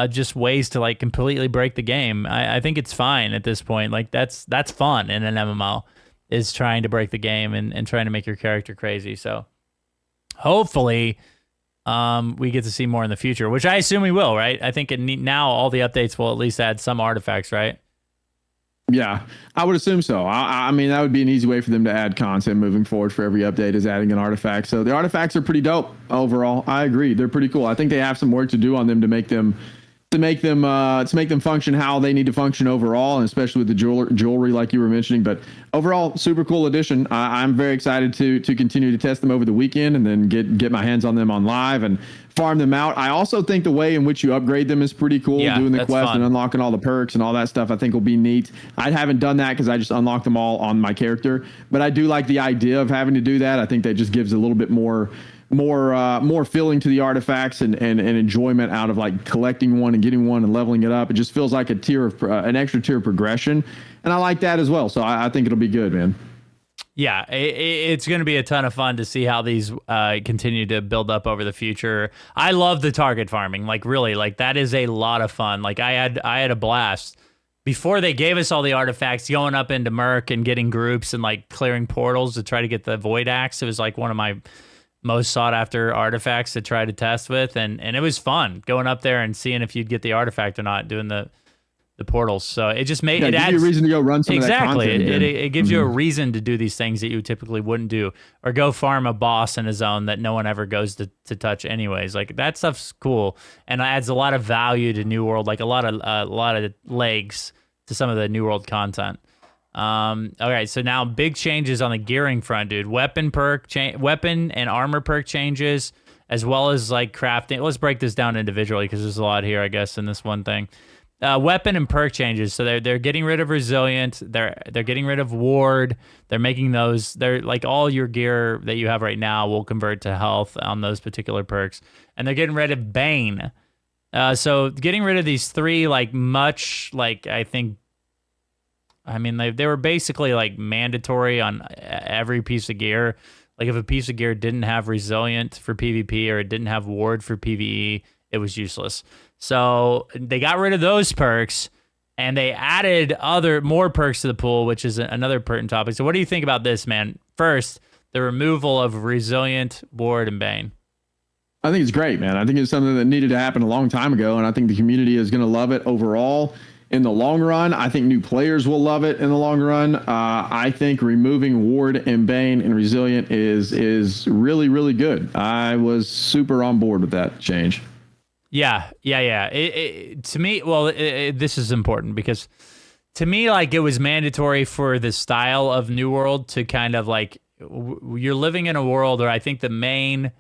A: just ways to like completely break the game. I think it's fine at this point. Like, that's fun in an MMO, is trying to break the game and trying to make your character crazy. So hopefully we get to see more in the future, which I assume we will, right? I think now all the updates will at least add some artifacts, right?
B: Yeah, I would assume so. I mean, that would be an easy way for them to add content moving forward for every update, is adding an artifact. So the artifacts are pretty dope overall. I agree. They're pretty cool. I think they have some work to do on them to make them function how they need to function overall, and especially with the jewelry like you were mentioning. But overall, super cool addition. I'm very excited to continue to test them over the weekend, and then get my hands on them on live and farm them out. I also think the way in which you upgrade them is pretty cool. Doing the quest and unlocking all the perks and all that stuff, I think will be neat. I haven't done that because I just unlocked them all on my character, but I do like the idea of having to do that. I think that just gives a little bit more feeling to the artifacts and enjoyment out of like collecting one and getting one and leveling it up. It just feels like an extra tier of progression, and I like that as well. So I think it'll be good, man.
A: Yeah, it's going to be a ton of fun to see how these continue to build up over the future. I love the target farming. Like, really, like, that is a lot of fun. Like, I had a blast before they gave us all the artifacts, going up into Merc and getting groups and like clearing portals to try to get the Void Axe. It was like one of my most sought after artifacts to try to test with, and it was fun going up there and seeing if you'd get the artifact or not, doing the portals. So it just made it
B: adds you a reason to go run some of that content.
A: It gives you a reason to do these things that you typically wouldn't do, or go farm a boss in a zone that no one ever goes to touch anyways. Like that stuff's cool and adds a lot of value to New World, like a lot of legs to some of the New World content. Okay, so now big changes on the gearing front, dude. Weapon and armor perk changes, as well as like crafting. Let's break this down individually because there's a lot here, I guess, in this one thing. Weapon and perk changes. So they're getting rid of resilient. They're getting rid of ward. They're making those. They're like all your gear that you have right now will convert to health on those particular perks, and they're getting rid of Bane. So getting rid of these three, like much like I think. I mean, they were basically like mandatory on every piece of gear. Like if a piece of gear didn't have resilient for PvP or it didn't have ward for PvE, it was useless. So they got rid of those perks and they added more perks to the pool, which is another pertinent topic. So what do you think about this, man? First, the removal of resilient, ward, and Bane.
B: I think it's great, man. I think it's something that needed to happen a long time ago, and I think the community is going to love it overall. In the long run, I think new players will love it in the long run. I think removing Ward and Bane and Resilient is really, really good. I was super on board with that change.
A: Yeah. To me, well, this is important because to me, like it was mandatory for the style of New World to kind of like, you're living in a world where I think the main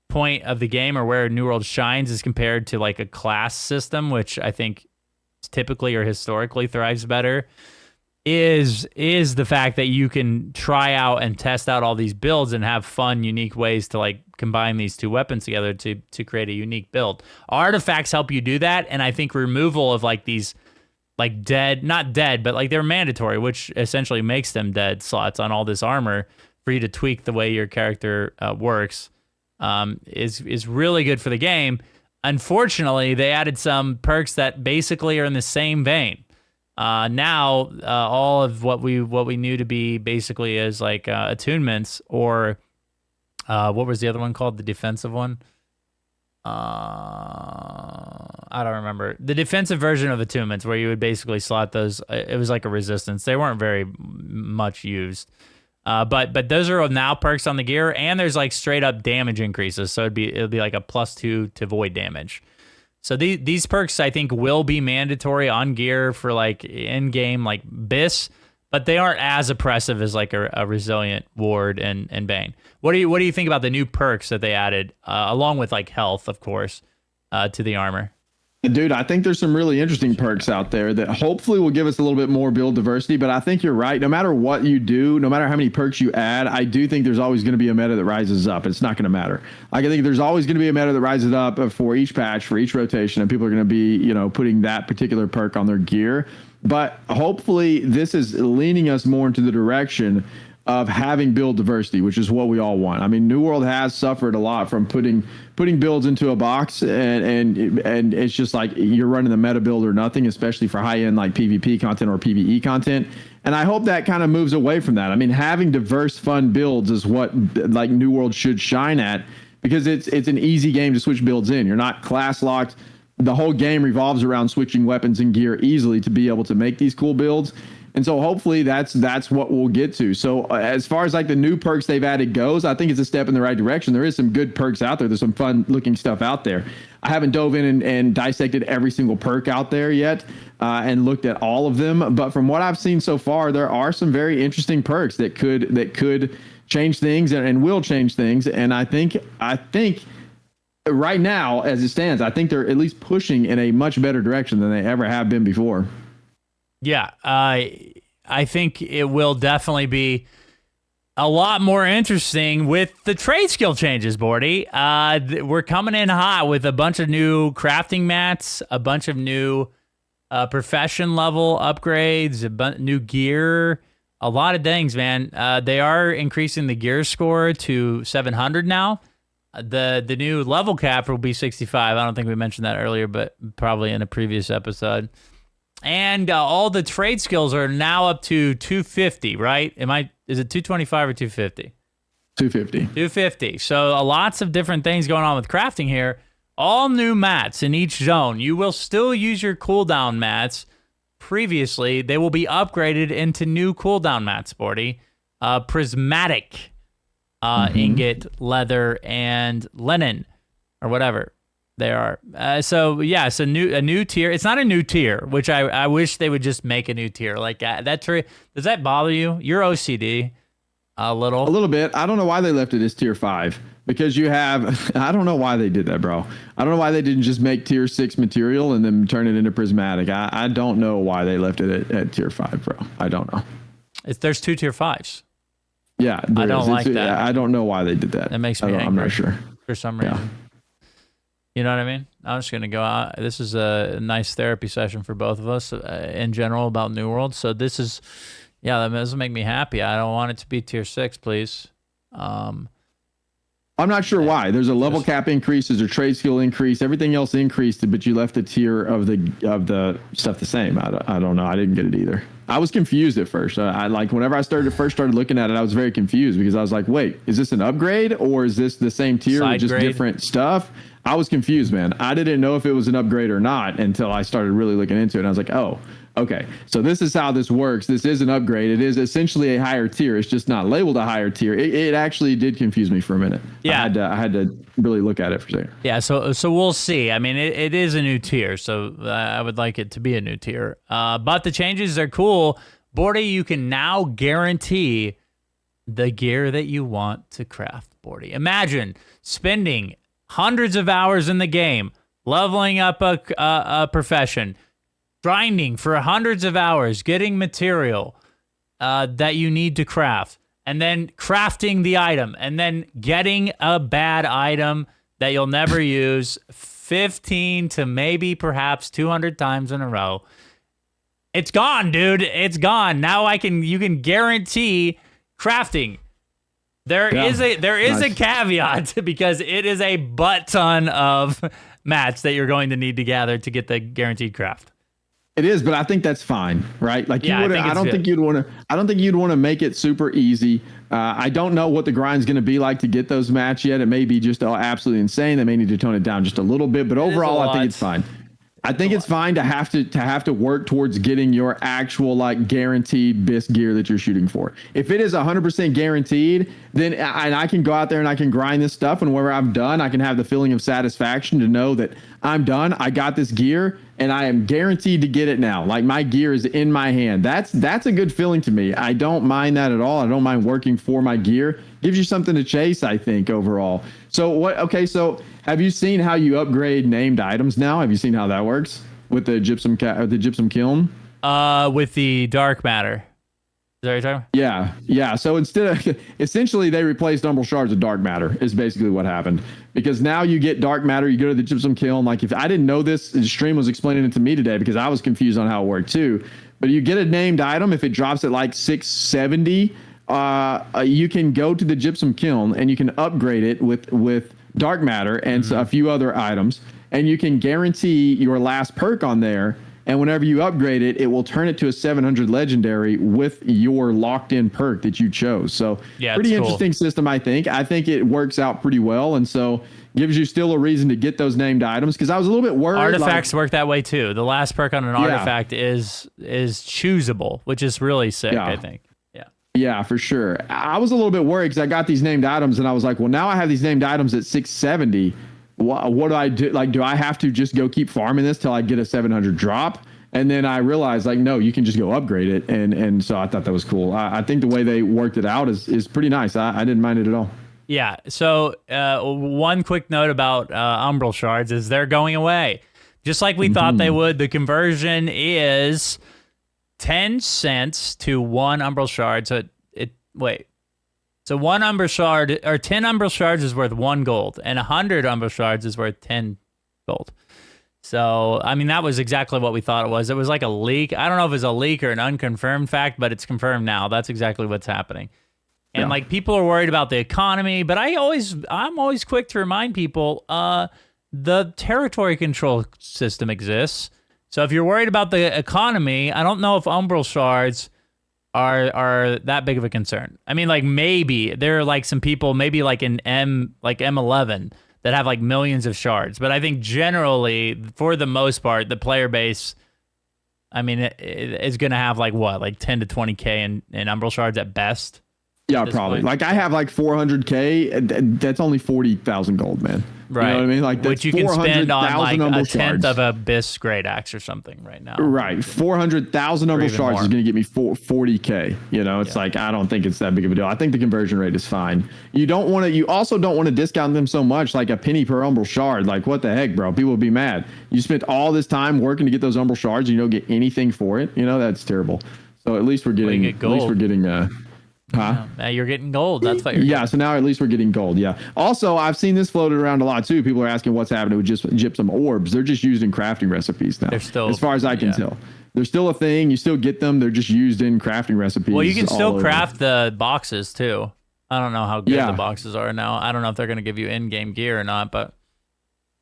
A: point of the game or where New World shines is compared to like a class system, which I think typically or historically thrives better, is the fact that you can try out and test out all these builds and have fun, unique ways to like combine these two weapons together to create a unique build. Artifacts help you do that, and I think removal of like these like not dead, but like they're mandatory, which essentially makes them dead slots on all this armor for you to tweak the way your character works, is really good for the game. Unfortunately, they added some perks that basically are in the same vein. Now, all of what we knew to be basically as like attunements, or what was the other one called? The defensive one? I don't remember. The defensive version of attunements, where you would basically slot those. It was like a resistance. They weren't very much used. But those are now perks on the gear, and there's like straight up damage increases. So it'd be like a +2 to void damage. So these perks I think will be mandatory on gear for like in game like BIS, but they aren't as oppressive as like a resilient ward and Bane. What do you think about the new perks that they added, along with like health, of course, to the armor?
B: Dude, I think there's some really interesting perks out there that hopefully will give us a little bit more build diversity, but I think you're right. No matter what you do, no matter how many perks you add, I do think there's always going to be a meta that rises up. It's not going to matter. I think there's always going to be a meta that rises up for each patch, for each rotation, and people are going to be, putting that particular perk on their gear. But hopefully this is leaning us more into the direction of having build diversity, which is what we all want. I mean, New World has suffered a lot from putting builds into a box, and it's just like you're running the meta build or nothing, especially for high end like PvP content or PvE content. And I hope that kind of moves away from that. I mean, having diverse, fun builds is what like New World should shine at, because it's an easy game to switch builds in. You're not class locked. The whole game revolves around switching weapons and gear easily to be able to make these cool builds. And so hopefully that's what we'll get to. So as far as like the new perks they've added goes, I think it's a step in the right direction. There is some good perks out there. There's some fun looking stuff out there. I haven't dove in and dissected every single perk out there yet and looked at all of them. But from what I've seen so far, there are some very interesting perks that could change things and will change things. And I think right now, as it stands, I think they're at least pushing in a much better direction than they ever have been before.
A: Yeah, I think it will definitely be a lot more interesting with the trade skill changes, Bordy. We're coming in hot with a bunch of new crafting mats, a bunch of new profession level upgrades, new gear, a lot of things, man. They are increasing the gear score to 700 now. The new level cap will be 65. I don't think we mentioned that earlier, but probably in a previous episode. And all the trade skills are now up to 250, right? Is it 225 or 250?
B: 250.
A: 250. So lots of different things going on with crafting here. All new mats in each zone. You will still use your cooldown mats. Previously, they will be upgraded into new cooldown mats, Sporty. Prismatic ingot, leather, and linen, or whatever they are. So it's a new tier. It's not a new tier, which I wish they would just make a new tier like that. Does that bother you? You're OCD a little
B: bit. I don't know why they left it as tier 5 because you have. I don't know why they did that, bro. I don't know why they didn't just make tier 6 material and then turn it into prismatic. I don't know why they left it at tier 5, bro. I don't know.
A: There's 2 tier 5s.
B: Yeah,
A: I don't like that.
B: I don't know why they did that.
A: That makes me angry.
B: I'm not sure.
A: For some reason. Yeah. You know what I mean? I'm just going to go out. This is a nice therapy session for both of us in general about New World. So this is, that doesn't make me happy. I don't want it to be tier 6, please.
B: I'm not sure why. There's a level cap increase, there's a trade skill increase, everything else increased, but you left the tier of the stuff the same. I don't know. I didn't get it either. I was confused at first. I like whenever I first started looking at it, I was very confused because I was like, wait, is this an upgrade or is this the same tier with just different stuff? I was confused, man. I didn't know if it was an upgrade or not until I started really looking into it. And I was like, oh, okay. So this is how this works. This is an upgrade. It is essentially a higher tier. It's just not labeled a higher tier. It actually did confuse me for a minute.
A: Yeah.
B: I had to really look at it for a second.
A: Yeah. So we'll see. I mean, it is a new tier. So I would like it to be a new tier. But the changes are cool. Bordy, you can now guarantee the gear that you want to craft, Bordy. Imagine spending hundreds of hours in the game, leveling up a profession, grinding for hundreds of hours, getting material that you need to craft, and then crafting the item, and then getting a bad item that you'll never use 15 to maybe perhaps 200 times in a row. It's gone, dude. It's gone. Now you can guarantee crafting. There is a caveat because it is a butt ton of mats that you're going to need to gather to get the guaranteed craft.
B: It is, but I think that's fine, right? Like I don't think you'd want to make it super easy. I don't know what the grind's going to be like to get those mats yet. It may be just absolutely insane. They may need to tone it down just a little bit, but overall, I think it's fine. I think it's fine to have to work towards getting your actual like guaranteed BIS gear that you're shooting for. If it is 100% guaranteed, then I can go out there and I can grind this stuff, and whenever I'm done, I can have the feeling of satisfaction to know that I'm done. I got this gear and I am guaranteed to get it now. Like my gear is in my hand. That's a good feeling to me. I don't mind that at all. I don't mind working for my gear. Gives you something to chase, I think, overall. So have you seen how you upgrade named items now? Have you seen how that works with the gypsum kiln?
A: With the dark matter. Is that what you're talking about?
B: Yeah. So essentially they replaced umbral shards with dark matter is basically what happened. Because now you get dark matter, you go to the gypsum kiln. Like if I didn't know this, the stream was explaining it to me today because I was confused on how it worked too. But you get a named item, if it drops at like 670, you can go to the gypsum kiln and you can upgrade it with dark matter and a few other items, and you can guarantee your last perk on there. And whenever you upgrade it, it will turn it to a 700 legendary with your locked in perk that you chose. So pretty interesting system, I think. I think it works out pretty well. And so gives you still a reason to get those named items. Because I was a little bit worried.
A: Artifacts work that way too. The last perk on an artifact is choosable, which is really sick, I think.
B: Yeah, for sure. I was a little bit worried because I got these named items and I was like, well, now I have these named items at 670. What do I do? Like, do I have to just go keep farming this till I get a 700 drop? And then I realized, like, no, you can just go upgrade it. And so I thought that was cool. I think the way they worked it out is pretty nice. I didn't mind it at all.
A: Yeah. So one quick note about umbral shards is they're going away. Just like we thought they would. The conversion is 10 cents to one umbral shard. So So one umbral shard, or 10 umbral shards is worth 1 gold, and 100 umbral shards is worth 10 gold. So, I mean, that was exactly what we thought it was. It was like a leak. I don't know if it's a leak or an unconfirmed fact, but it's confirmed now. That's exactly what's happening. And like, people are worried about the economy, but I'm always quick to remind people, the territory control system exists. So if you're worried about the economy, I don't know if umbral shards are that big of a concern. I mean, like maybe there are like some people, maybe like in M11 that have like millions of shards. But I think generally, for the most part, the player base, I mean, it is going to have like what, like 10 to 20K in umbral shards at best.
B: Yeah, probably. Like I have like 400K. That's only 40,000 gold, man.
A: Right.
B: You know what I mean? Like that's
A: which you can spend on like a tenth
B: shards.
A: of a Bis Great Axe or something right now.
B: Right. 400,000 umbral shards
A: more.
B: is going to get me 40K. You know, it's like, I don't think it's that big of a deal. I think the conversion rate is fine. You also don't want to discount them so much, like a penny per umbral shard. Like what the heck, bro? People would be mad. You spent all this time working to get those umbral shards and you don't get anything for it. You know, that's terrible. So at least we're getting,
A: You're getting gold. That's what you're getting.
B: So now at least we're getting gold. Yeah. Also, I've seen this floated around a lot too. People are asking what's happening with just gypsum orbs. They're just used in crafting recipes now.
A: They're still,
B: as far as I can tell. They're still a thing. You still get them. They're just used in crafting recipes.
A: Well, you can still craft the boxes too. I don't know how good the boxes are now. I don't know if they're going to give you in-game gear or not, but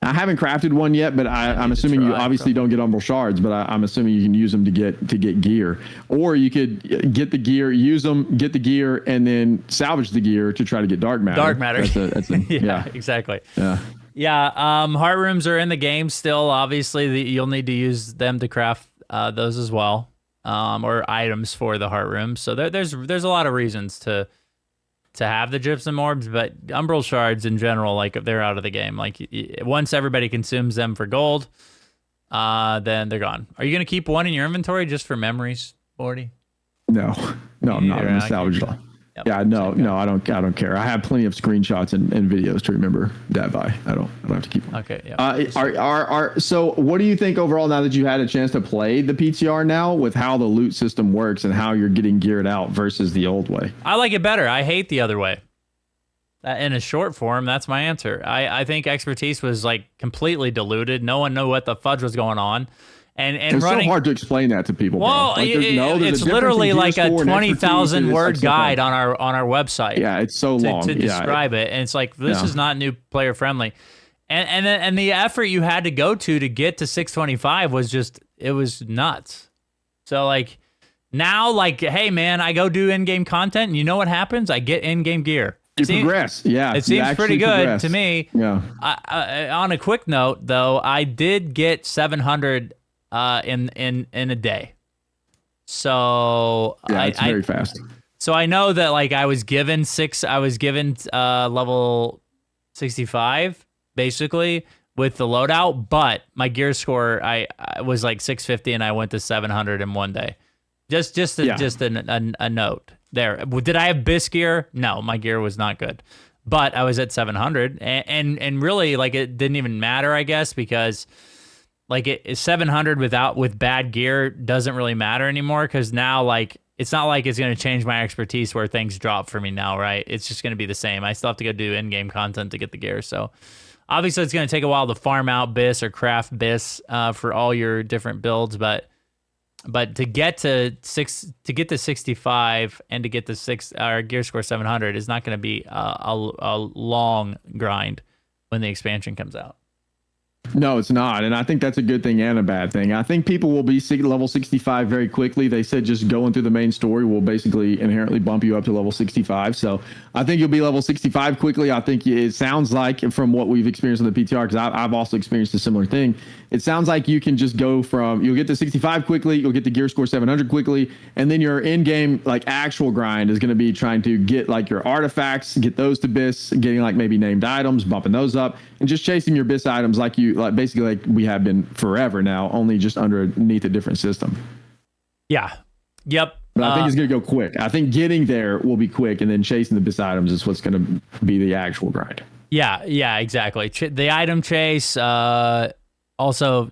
B: I haven't crafted one yet, but I'm assuming you obviously don't get umbral shards, but I'm assuming you can use them to get gear, or you could get the gear, use them, get the gear, and then salvage the gear to try to get dark matter.
A: Dark matter.
B: Yeah,
A: exactly.
B: Yeah.
A: Heart rooms are in the game still. Obviously, you'll need to use them to craft those as well, or items for the heart rooms. So there's a lot of reasons to have the gypsum orbs, but umbral shards in general, like they're out of the game. Like once everybody consumes them for gold, then they're gone. Are you gonna keep one in your inventory just for memories, Bordy?
B: No, I'm not gonna salvage it.
A: Yep.
B: Yeah, no, I don't care. I have plenty of screenshots and videos to remember that by. I don't have to keep them.
A: Okay. Yeah.
B: So what do you think overall now that you had a chance to play the PTR now with how the loot system works and how you're getting geared out versus the old way?
A: I like it better. I hate the other way. In a short form, that's my answer. I think expertise was like completely diluted. No one knew what the fudge was going on. And
B: it's so hard to explain that to people.
A: Well,
B: like,
A: it's literally like a 20,000 word guide on our website.
B: Yeah, it's so long
A: to describe it, and it's like this is not new player friendly. And the effort you had to go to get to 625 was nuts. So like now, like, hey man, I go do in-game content, and you know what happens? I get in-game gear.
B: You progress. Yeah,
A: it seems pretty good to me.
B: Yeah.
A: On a quick note, though, I did get 700. In a day. So
B: it's very fast.
A: So I know that like I was given level 65 basically with the loadout, but my gear score I was like 650 and I went to 700 in one day. Just a note there. Did I have Bis gear? No, my gear was not good. But I was at 700 and really like it didn't even matter, I guess, because like 700 with bad gear doesn't really matter anymore, because now like it's not like it's going to change my expertise where things drop for me now, right? It's just going to be the same. I still have to go do in-game content to get the gear. So obviously it's going to take a while to farm out Bis or craft Bis for all your different builds, but to get to 65 and to get to gear score 700 is not going to be a long grind when the expansion comes out.
B: No, it's not. And I think that's a good thing and a bad thing. I think people will be level 65 very quickly. They said just going through the main story will basically inherently bump you up to level 65. So I think you'll be level 65 quickly. I think it sounds like from what we've experienced in the PTR, because I've also experienced a similar thing. It sounds like you can just go you'll get to 65 quickly, you'll get the gear score 700 quickly, and then your in-game like actual grind is going to be trying to get like your artifacts, get those to Bis, getting like maybe named items, bumping those up, and just chasing your Bis items like basically like we have been forever now, only just underneath a different system.
A: Yeah. Yep.
B: But I think it's going to go quick. I think getting there will be quick, and then chasing the Bis items is what's going to be the actual grind.
A: Yeah, exactly. The item chase. Also,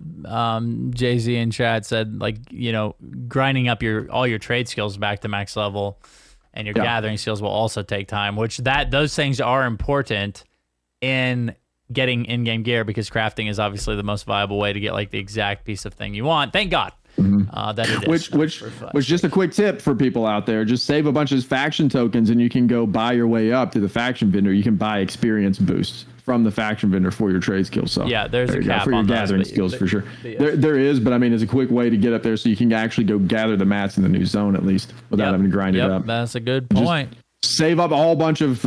A: Jay-Z in chat said, like, grinding up all your trade skills back to max level and your gathering skills will also take time, which those things are important in getting in-game gear, because crafting is obviously the most viable way to get like the exact piece of thing you want. Thank God. That it is. Which just a quick tip for people out there: just save a bunch of faction tokens, and you can go buy your way up to the faction vendor. You can buy experience boosts
B: from the faction vendor for your trade skills. So
A: yeah, there's a cap
B: for your
A: on
B: gathering
A: those,
B: skills for sure. There is, but I mean, it's a quick way to get up there so you can actually go gather the mats in the new zone at least without having to grind it up.
A: That's a good point.
B: Just save up a whole bunch of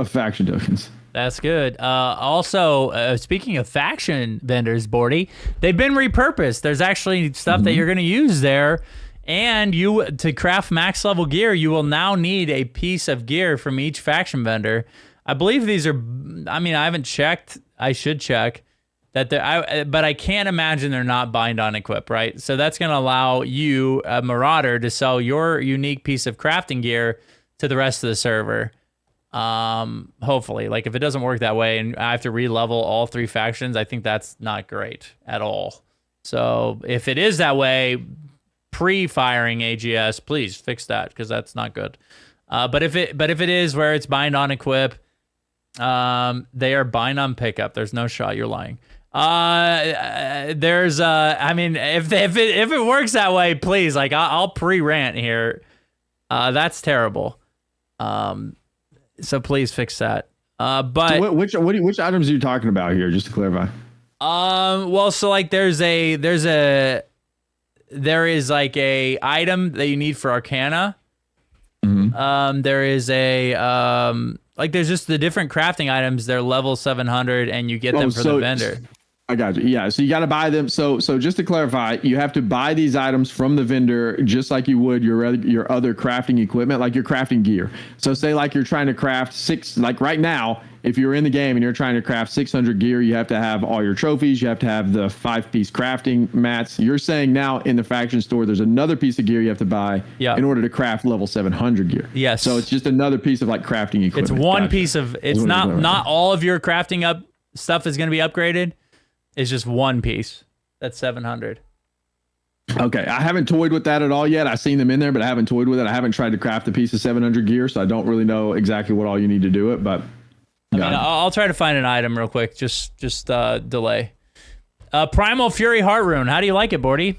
B: faction tokens.
A: That's good. Also, speaking of faction vendors, Bordy, they've been repurposed. There's actually stuff that you're going to use there. And to craft max level gear, you will now need a piece of gear from each faction vendor. I believe these are, I mean, I haven't checked. I should check that but I can't imagine they're not bind on equip, right? So that's going to allow you, a Marauder, to sell your unique piece of crafting gear to the rest of the server. Hopefully, like if it doesn't work that way and I have to re-level all 3 factions, I think that's not great at all. So if it is that way, pre-firing AGS, please fix that because that's not good. But if it is where it's bind on equip, they are bind on pickup. There's no shot. You're lying. There's I mean, if it works that way, please, like I'll pre-rant here. That's terrible. So please fix that. But
B: so which items are you talking about here? Just to clarify.
A: Well, so like there is like a item that you need for Arcana. There is like there's just the different crafting items. They're level 700, and you get them from the vendor.
B: I got you. Yeah. So you got to buy them. So just to clarify, you have to buy these items from the vendor, just like you would your other crafting equipment, like your crafting gear. So say like you're trying to craft like right now, if you're in the game and you're trying to craft 600 gear, you have to have all your trophies. You have to have the 5-piece crafting mats. You're saying now in the faction store, there's another piece of gear you have to buy in order to craft level 700 gear.
A: Yes.
B: So it's just another piece of like crafting equipment.
A: It's one piece of, it's not all of your crafting up stuff is going to be upgraded. It's just one piece. That's 700.
B: Okay, I haven't toyed with that at all yet. I've seen them in there, but I haven't toyed with it. I haven't tried to craft a piece of 700 gear, so I don't really know exactly what all you need to do it. But
A: I mean, I'll try to find an item real quick. Just delay. Primal Fury Heart Rune. How do you like it, Bordy?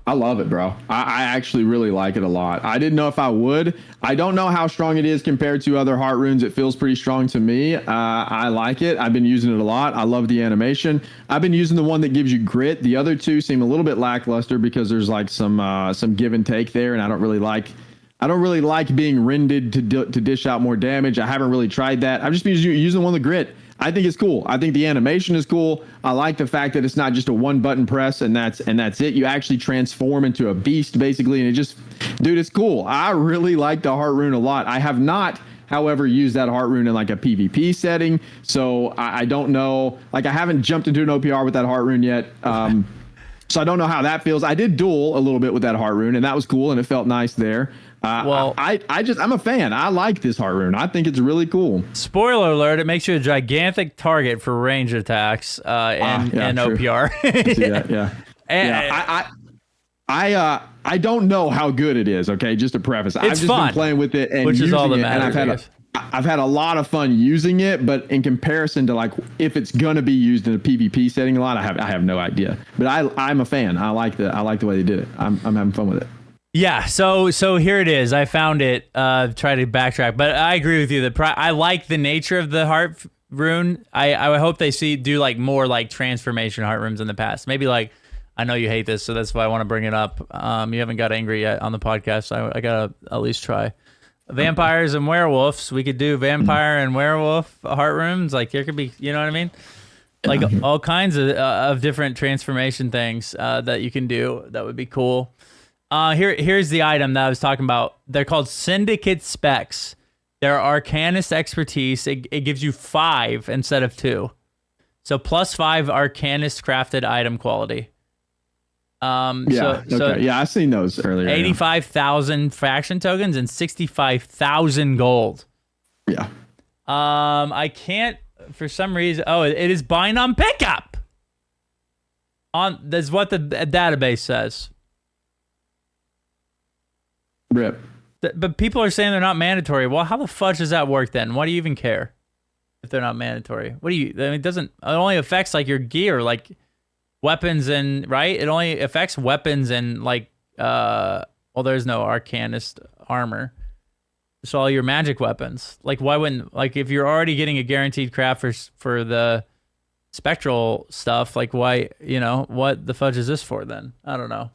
B: I love it, bro. I actually really like it a lot. I didn't know if I would. I don't know how strong it is compared to other heart runes. It feels pretty strong to me. I like it. I've been using it a lot. I love the animation. I've been using the one that gives you grit. The other two seem a little bit lackluster because there's like some give and take there, and I don't really like being rended to dish out more damage. I haven't really tried that. I've just been using the one with grit. I think it's cool. I think the animation is cool. I like the fact that it's not just a one button press and that's it. You actually transform into a beast basically, and it just, dude, it's cool. I really like the heart rune a lot. I have not, however, used that heart rune in like a PvP setting, so I don't know. Like I haven't jumped into an OPR with that heart rune yet. So I don't know how that feels. I did duel a little bit with that heart rune, and that was cool, and it felt nice there. Well, I'm a fan. I like this heart rune. I think it's really cool.
A: Spoiler alert, it makes you a gigantic target for range attacks and OPR.
B: I don't know how good it is, okay? Just a preface. I've just been playing with it and using it, and I've had a lot of fun using it, but in comparison to like if it's gonna be used in a PvP setting a lot, I have no idea. But I'm a fan. I like the way they did it. I'm having fun with it.
A: Yeah, so here it is. I found it. Try to backtrack, but I agree with you. I like the nature of the heart rune. I hope they do like more like transformation heart runes in the past. Maybe like, I know you hate this, so that's why I want to bring it up. You haven't got angry yet on the podcast. So I gotta at least try. Vampires and werewolves. We could do vampire and werewolf heart runes. Like there could be, you know what I mean? Like all kinds of different transformation things that you can do. That would be cool. Here's the item that I was talking about. They're called Syndicate Specs. They're Arcanist expertise. It gives you 5 instead of 2. So plus 5 Arcanist crafted item quality.
B: Yeah, I've seen those earlier.
A: 85,000 faction tokens and 65,000 gold.
B: Yeah.
A: I can't for some reason. Oh, it is bind on pickup. That's what the database says.
B: Rip.
A: But people are saying they're not mandatory. Well, how the fudge does that work then? Why do you even care if they're not mandatory? I mean, it only affects like your gear, like weapons and right. It only affects weapons and like, well, there's no Arcanist armor. So all your magic weapons. Like, why wouldn't, like, if you're already getting a guaranteed craft for the spectral stuff, like, why, what the fudge is this for then? I don't know.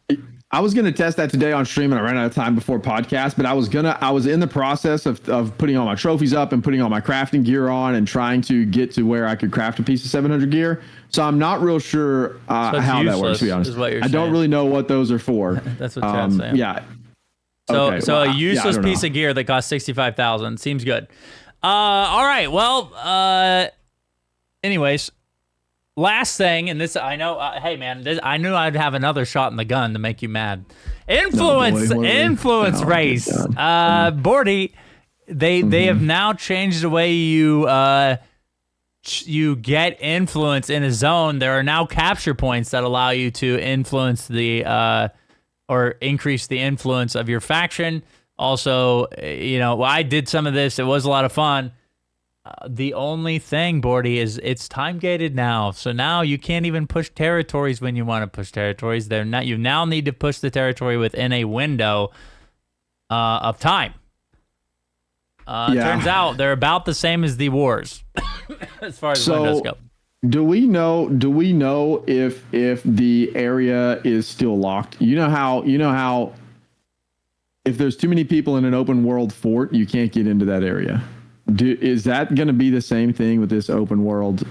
B: I was going to test that today on stream and I ran out of time before podcast, but I was in the process of putting all my trophies up and putting all my crafting gear on and trying to get to where I could craft a piece of 700 gear. So I'm not real sure how that works, to be honest. I don't really know what those are for.
A: That's what Chad's saying.
B: Yeah.
A: So, okay, a useless piece of gear that costs 65,000 seems good. All right. Well, anyways, last thing, and this I know. Hey, man, I knew I'd have another shot in the gun to make you mad. Influence race. Bordy, they have now changed the way you get influence in a zone. There are now capture points that allow you to influence or increase the influence of your faction. Also, I did some of this. It was a lot of fun. The only thing, Bordy, is it's time gated now. So now you can't even push territories when you want to push territories. You now need to push the territory within a window of time. Turns out they're about the same as the wars as far as windows go.
B: Do we know if the area is still locked? You know how if there's too many people in an open world fort, you can't get into that area. Is that going to be the same thing with this open world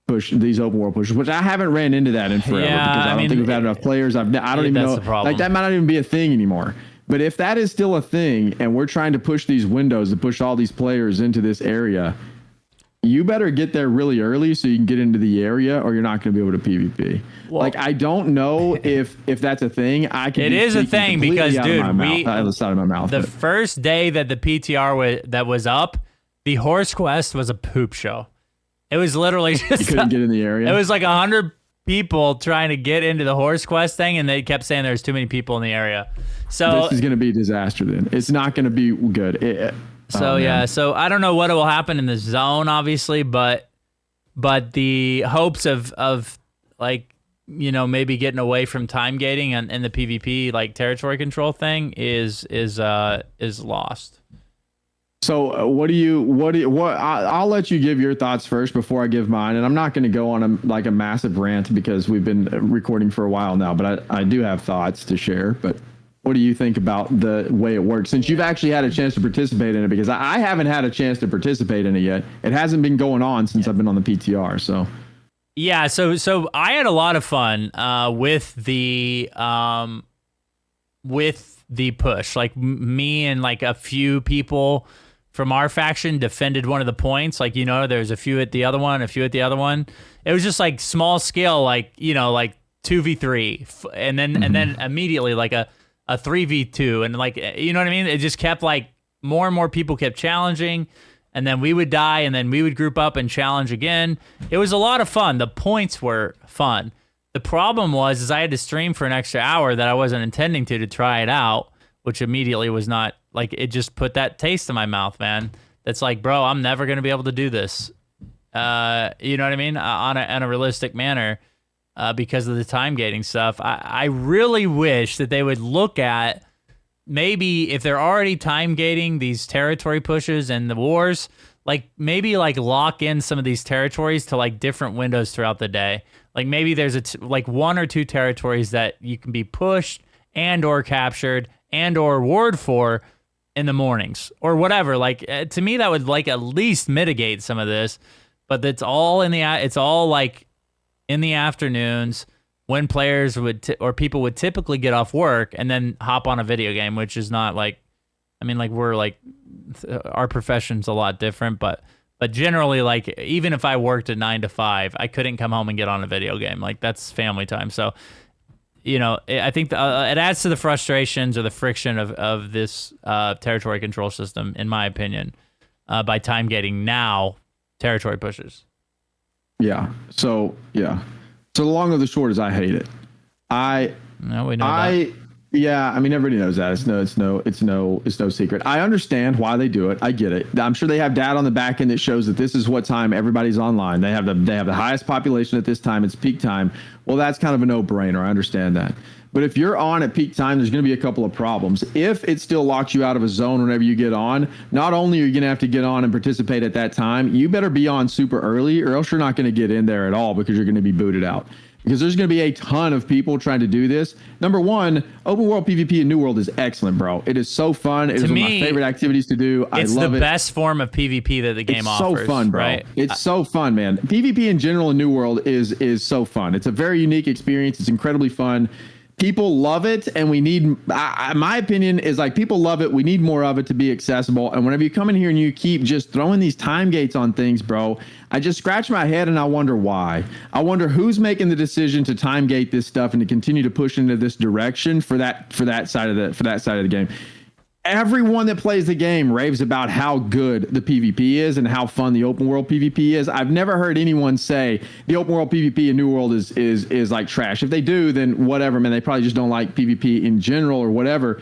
B: push? These open world pushes, which I haven't ran into that in forever because I don't think we've had enough players. I don't even know. Like that might not even be a thing anymore. But if that is still a thing, and we're trying to push these windows to push all these players into this area, you better get there really early so you can get into the area, or you're not going to be able to PvP. Well, like, I don't know if that's a thing.
A: It is a thing because, dude,
B: out of the side of my mouth.
A: The first day that the PTR was up, the horse quest was a poop show. It was literally just
B: you couldn't get in the area.
A: It was like 100 people trying to get into the horse quest thing, and they kept saying there's too many people in the area. So
B: this is going to be a disaster. Then it's not going to be good.
A: So I don't know what will happen in the zone, obviously, but the hopes of like, maybe getting away from time gating and the PvP like territory control thing is lost.
B: So I'll let you give your thoughts first before I give mine, and I'm not going to go on a massive rant because we've been recording for a while now, but I do have thoughts to share. But what do you think about the way it works, since you've actually had a chance to participate in it? Because I haven't had a chance to participate in it yet. It hasn't been going on since I've been on the PTR. So
A: yeah, so I had a lot of fun with the push. Like me and like a few people from our faction defended one of the points. Like, there's a few at the other one, a few at the other one. It was just like small scale, like 2v3, and then immediately like a 3v2, and like, you know what I mean? It just kept like more and more people kept challenging, and then we would die, and then we would group up and challenge again. It was a lot of fun. The points were fun. The problem was I had to stream for an extra hour that I wasn't intending to try it out, which immediately was not like, it just put that taste in my mouth, man. That's like, bro, I'm never going to be able to do this. You know what I mean? On a realistic manner. Because of the time gating stuff. I really wish that they would look at, maybe if they're already time gating these territory pushes and the wars, like maybe like lock in some of these territories to like different windows throughout the day. Like maybe there's like one or two territories that you can be pushed and or captured and or ward for in the mornings or whatever. Like to me, that would like at least mitigate some of this, but it's all like in the afternoons when players or people would typically get off work and then hop on a video game, which is not like, I mean, like we're like, our profession's a lot different, but generally, like, even if I worked at 9 to 5, I couldn't come home and get on a video game. Like, that's family time. So, I think it adds to the frustrations or the friction of this territory control system, in my opinion, by time gating now territory pushes.
B: Yeah. So the long of the short is I hate it.
A: We know that.
B: Yeah, I mean, everybody knows that. It's no secret. I understand why they do it. I get it. I'm sure they have data on the back end that shows that this is what time everybody's online. They have the highest population at this time. It's peak time. Well, that's kind of a no-brainer. I understand that. But if you're on at peak time, there's going to be a couple of problems. If it still locks you out of a zone whenever you get on, not only are you going to have to get on and participate at that time, you better be on super early or else you're not going to get in there at all because you're going to be booted out. Because there's going to be a ton of people trying to do this. Number one, open world PvP in New World is excellent, bro. It is so fun. It is one of my favorite activities to do. I love it.
A: It's the best form of PvP that the game offers.
B: It's so fun, bro.
A: Right?
B: It's so fun, man. PvP in general in New World is so fun. It's a very unique experience. It's incredibly fun. People love it, and we need, my opinion is like, people love it. We need more of it to be accessible. And whenever you come in here and you keep just throwing these time gates on things, bro, I just scratch my head and I wonder why. I wonder who's making the decision to time gate this stuff and to continue to push into this direction for that side of the game. Everyone that plays the game raves about how good the PvP is and how fun the open world PvP is. I've never heard anyone say the open world PvP in New World is like trash. If they do, then whatever, man. They probably just don't like PvP in general or whatever.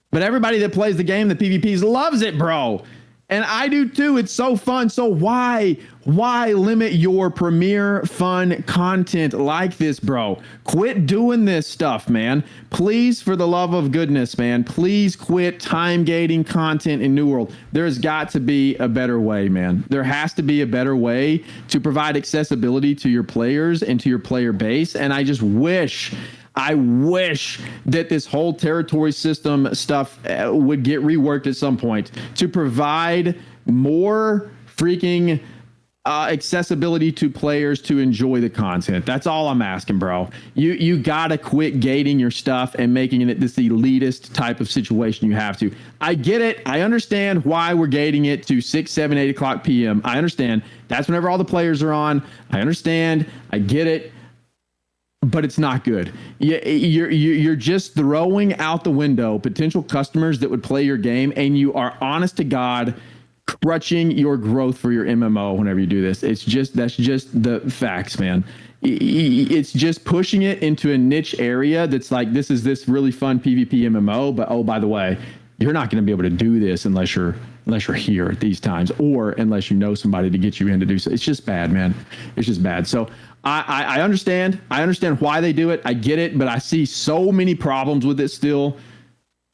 B: But everybody that plays the game, the PvPs, loves it, bro. And I do too. It's so fun. So why limit your premier fun content like this, bro? Quit doing this stuff, man. Please, for the love of goodness, man, please quit time gating content in New World. There's got to be a better way, man. There has to be a better way to provide accessibility to your players and to your player base. And I wish that this whole territory system stuff would get reworked at some point to provide more freaking accessibility to players to enjoy the content. That's all I'm asking, bro. You gotta quit gating your stuff and making it this elitist type of situation. You have to. I get it. I understand why we're gating it to 6, 7, 8 o'clock p.m. I understand. That's whenever all the players are on. I understand. I get it. But it's not good. You're just throwing out the window potential customers that would play your game, and you are, honest to God, crutching your growth for your MMO whenever you do this. That's just the facts, man. It's just pushing it into a niche area that's like, this is this really fun PvP MMO, but oh, by the way, you're not going to be able to do this unless you're here at these times, or unless you know somebody to get you in to do so. It's just bad, man. It's just bad. So I understand. I understand why they do it. I get it, but I see so many problems with it still.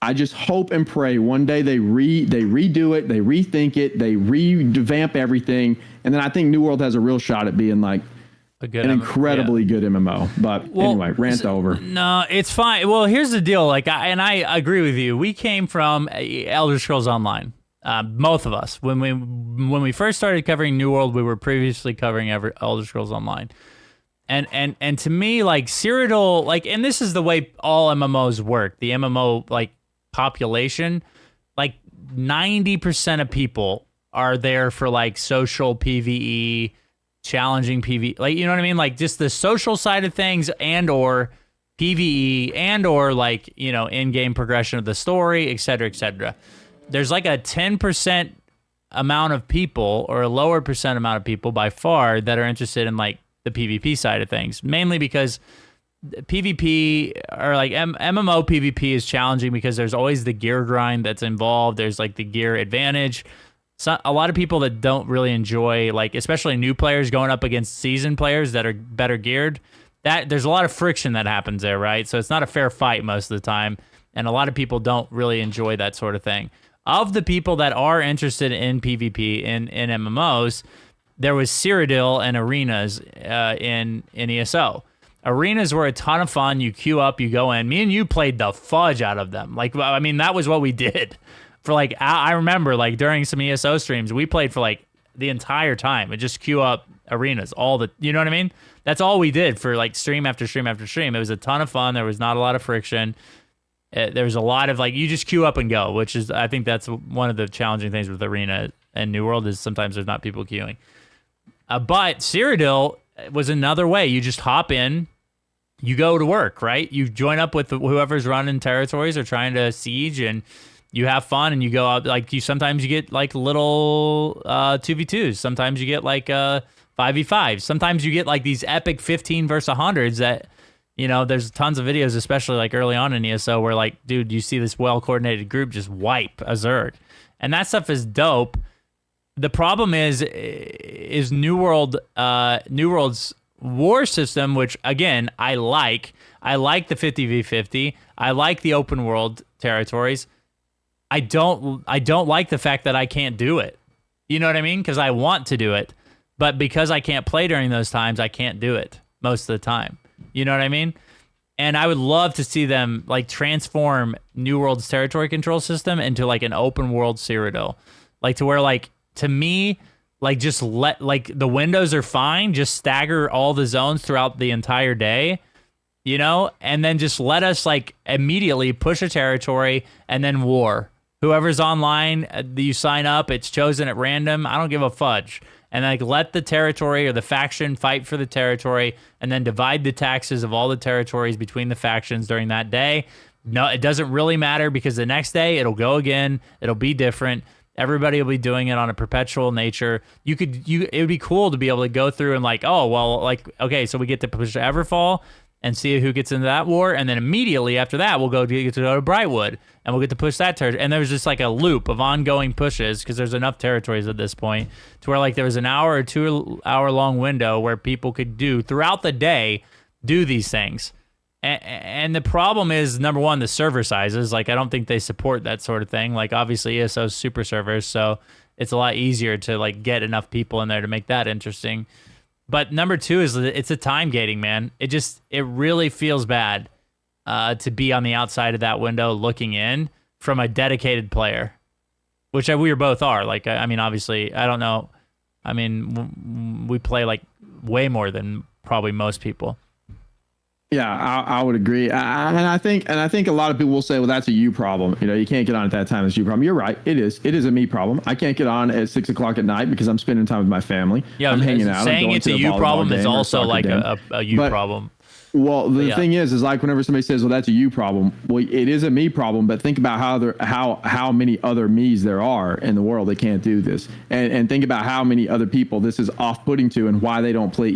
B: I just hope and pray one day they redo it, they rethink it, they revamp everything, and then I think New World has a real shot at being like an incredibly good MMO. But anyway, rant over.
A: No, it's fine. Well, here's the deal. Like, I agree with you. We came from Elder Scrolls Online. Both of us. When we first started covering New World, we were previously covering Elder Scrolls Online. And to me, like, Cyrodiil, like, and this is the way all MMOs work. The MMO, like, population, like, 90% of people are there for, like, social PvE, challenging PvE, like, you know what I mean? Like, just the social side of things, and or PvE, and or, like, you know, in-game progression of the story, et cetera, et cetera. There's like a 10% amount of people, or a lower percent amount of people by far, that are interested in, like, the PvP side of things, mainly because PvP, or like MMO PvP, is challenging because there's always the gear grind that's involved. There's like the gear advantage. So a lot of people that don't really enjoy, like, especially new players going up against seasoned players that are better geared, that there's a lot of friction that happens there, right? So it's not a fair fight most of the time, and a lot of people don't really enjoy that sort of thing. Of the people that are interested in PvP in MMOs, there was Cyrodiil and arenas in ESO. Arenas were a ton of fun. You queue up, you go in. Me and you played the fudge out of them. Like, I mean, that was what we did. For like, I remember, like, during some ESO streams, we played for like the entire time. And just queue up arenas, you know what I mean? That's all we did for like stream after stream after stream. It was a ton of fun. There was not a lot of friction. There was a lot of, like, you just queue up and go, which is, I think that's one of the challenging things with Arena and New World, is sometimes there's not people queuing. But Cyrodiil was another way. You just hop in, you go to work, right? You join up with whoever's running territories or trying to siege, and you have fun, and you go out. Like, sometimes you get like little 2v2s. Sometimes you get like 5v5s. Sometimes you get like these epic 15 versus 100s that, you know, there's tons of videos, especially like early on in ESO, where like, dude, you see this well-coordinated group just wipe a Zerg. And that stuff is dope. The problem is New World's war system, which again I like the 50v50. I like the open world territories. I don't like the fact that I can't do it. You know what I mean? Because I want to do it, but because I can't play during those times, I can't do it most of the time. You know what I mean? And I would love to see them like transform New World's territory control system into like an open world Cyrodiil, like to where like to me, like just let like the windows are fine, just stagger all the zones throughout the entire day, you know, and then just let us like immediately push a territory and then war. Whoever's online, you sign up, it's chosen at random. I don't give a fudge. And like let the territory or the faction fight for the territory and then divide the taxes of all the territories between the factions during that day. No, it doesn't really matter because the next day it'll go again. It'll be different. Everybody will be doing it on a perpetual nature. It would be cool to be able to go through and like, oh, well, like, okay, so we get to push Everfall and see who gets into that war. And then immediately after that, we'll get to go to Brightwood and we'll get to push that territory. And there's just like a loop of ongoing pushes because there's enough territories at this point to where like there was an hour or 2 hour long window where people could do throughout the day, do these things. And the problem is, number one, the server sizes. Like, I don't think they support that sort of thing. Like, obviously, ESO's super servers, so it's a lot easier to like get enough people in there to make that interesting. But number two is it's a time gating, man. It really feels bad to be on the outside of that window looking in from a dedicated player, which we both are. Like, I mean, obviously, I don't know. I mean, we play like way more than probably most people.
B: Yeah, I would agree. And I think a lot of people will say, well, that's a you problem. You know, you can't get on at that time. It's a you problem. You're right. It is a me problem. I can't get on at 6 o'clock at night because I'm spending time with my family.
A: Yeah,
B: I'm hanging out.
A: Saying it's a you problem is also like a you problem.
B: Well, the thing is like whenever somebody says, well, that's a you problem. Well, it is a me problem, but think about how many other me's there are in the world that can't do this. And think about how many other people this is off-putting to and why they don't play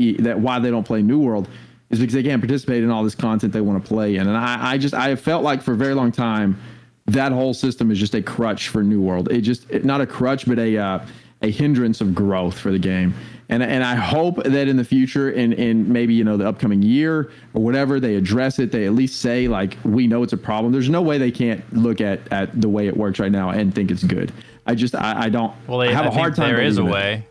B: New World. Is because they can't participate in all this content they want to play in. And I have felt like for a very long time, that whole system is just a crutch for New World. Not a crutch, but a hindrance of growth for the game. And I hope that in the future, in maybe, you know, the upcoming year or whatever, they address it. They at least say, like, we know it's a problem. There's no way they can't look at the way it works right now and think it's good. I don't.
A: Well, I have a hard time. There is a way.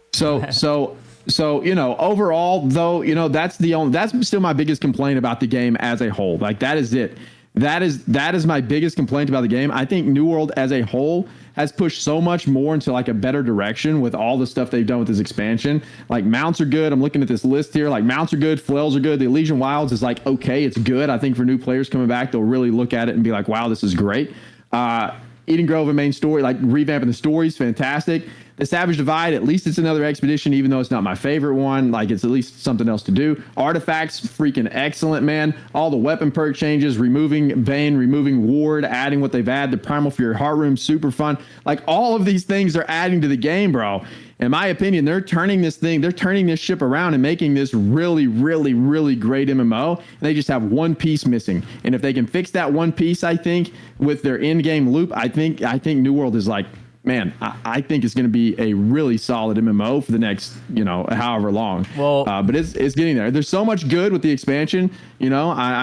B: So, you know, overall, though, you know, that's still my biggest complaint about the game as a whole. Like, that is it. That is my biggest complaint about the game. I think New World as a whole has pushed so much more into like a better direction with all the stuff they've done with this expansion. Like, mounts are good. I'm looking at this list here. Like, mounts are good. Flails are good. The Elysian Wilds is like, okay, it's good. I think for new players coming back, they'll really look at it and be like, wow, this is great. Eden Grove and main story, like revamping the stories, fantastic. The Savage Divide, at least it's another expedition, even though it's not my favorite one. Like, it's at least something else to do. Artifacts, freaking excellent, man. All the weapon perk changes, removing Bane, removing Ward, adding what they've added. The Primal Fury Heart Room, super fun. Like, all of these things are adding to the game, bro. In my opinion, they're turning this ship around and making this really, really, really great MMO. And they just have one piece missing. And if they can fix that one piece, I think, with their in-game loop, I think New World is like, man, I think it's going to be a really solid MMO for the next, you know, however long.
A: Well,
B: but it's getting there. There's so much good with the expansion. You know, I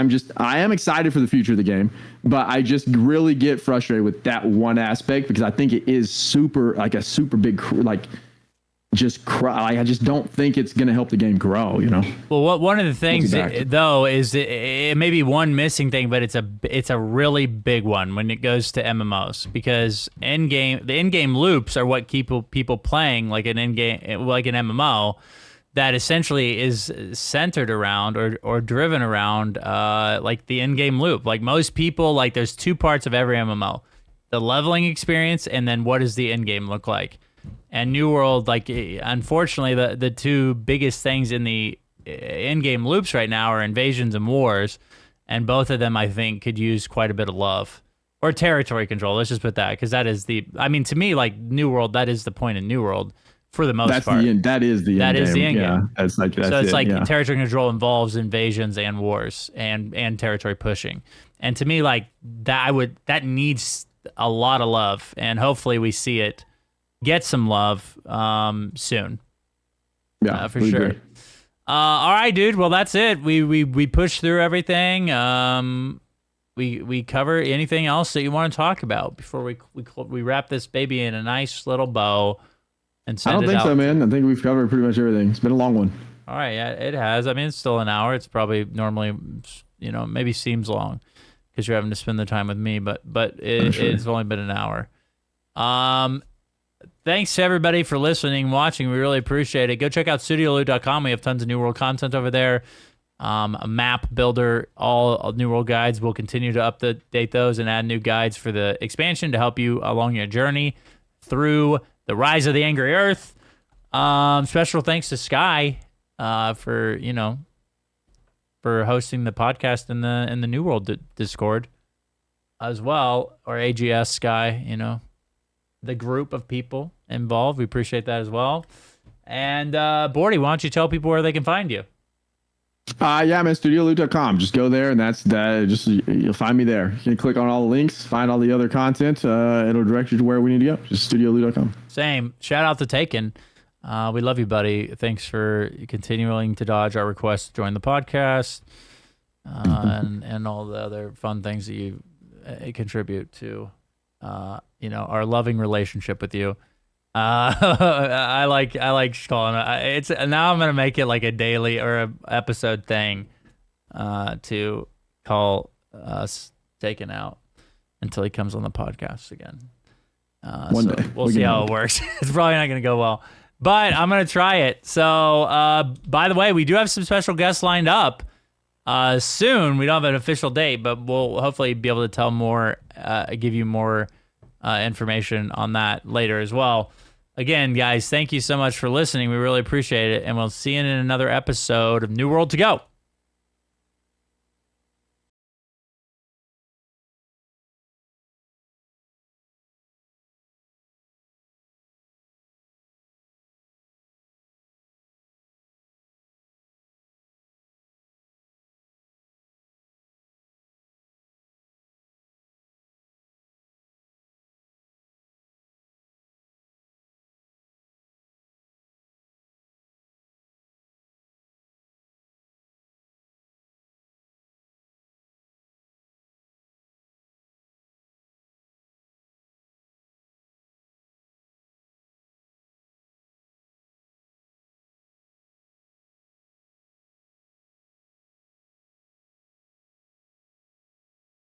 B: am excited for the future of the game, but I just really get frustrated with that one aspect because I think it is a super big, like, I just don't think it's going to help the game grow, you know?
A: Well, one of the things, though, is it may be one missing thing, but it's a really big one when it goes to MMOs because the in-game loops are what keep people playing like an MMO that essentially is centered around or driven around like the in-game loop. Like most people, like there's two parts of every MMO, the leveling experience and then what does the in-game look like. And New World, like, unfortunately, the two biggest things in the in-game loops right now are invasions and wars, and both of them, I think, could use quite a bit of love. Or territory control, let's just put that, because that is to me, like, New World, that is the point in New World, for the most part.
B: That is the end game.
A: Yeah,
B: that's
A: territory control involves invasions and wars and territory pushing. And to me, like, that needs a lot of love, and hopefully we see it get some love soon.
B: Yeah,
A: for sure. All right, dude. Well, that's it. We pushed through everything. We cover anything else that you want to talk about before we wrap this baby in a nice little bow and send
B: I don't think so, man. I think we've covered pretty much everything. It's been a long one.
A: All right, yeah, it has. I mean, it's still an hour. It's probably normally, maybe seems long because you're having to spend the time with me, but it's only been an hour. Thanks to everybody for listening, watching. We really appreciate it. Go check out studioloot.com. We have tons of New World content over there. A map builder, all New World guides. We'll continue to update those and add new guides for the expansion to help you along your journey through the Rise of the Angry Earth. Special thanks to Sky for hosting the podcast in the New World Discord as well, or AGS Sky, the group of people involved. We appreciate that as well. And Bordy, why don't you tell people where they can find you?
B: Yeah, man, studioloot.com. Just go there, and that's that. Just you'll find me there. You can click on all the links, find all the other content. It'll direct you to where we need to go. Just studioloot.com.
A: Same. Shout out to Taken. We love you, buddy. Thanks for continuing to dodge our request to join the podcast, and all the other fun things that you contribute to, our loving relationship with you. I like calling it. It's now I'm gonna make it like a daily or a episode thing, to call us Taken Out until he comes on the podcast again.
B: One day
A: we'll see how it works. It's probably not gonna go well, but I'm gonna try it. So, by the way, we do have some special guests lined up soon. We don't have an official date, but we'll hopefully be able to tell more, give you more information on that later as well. Again, guys, thank you so much for listening. We really appreciate it, and we'll see you in another episode of New World to Go.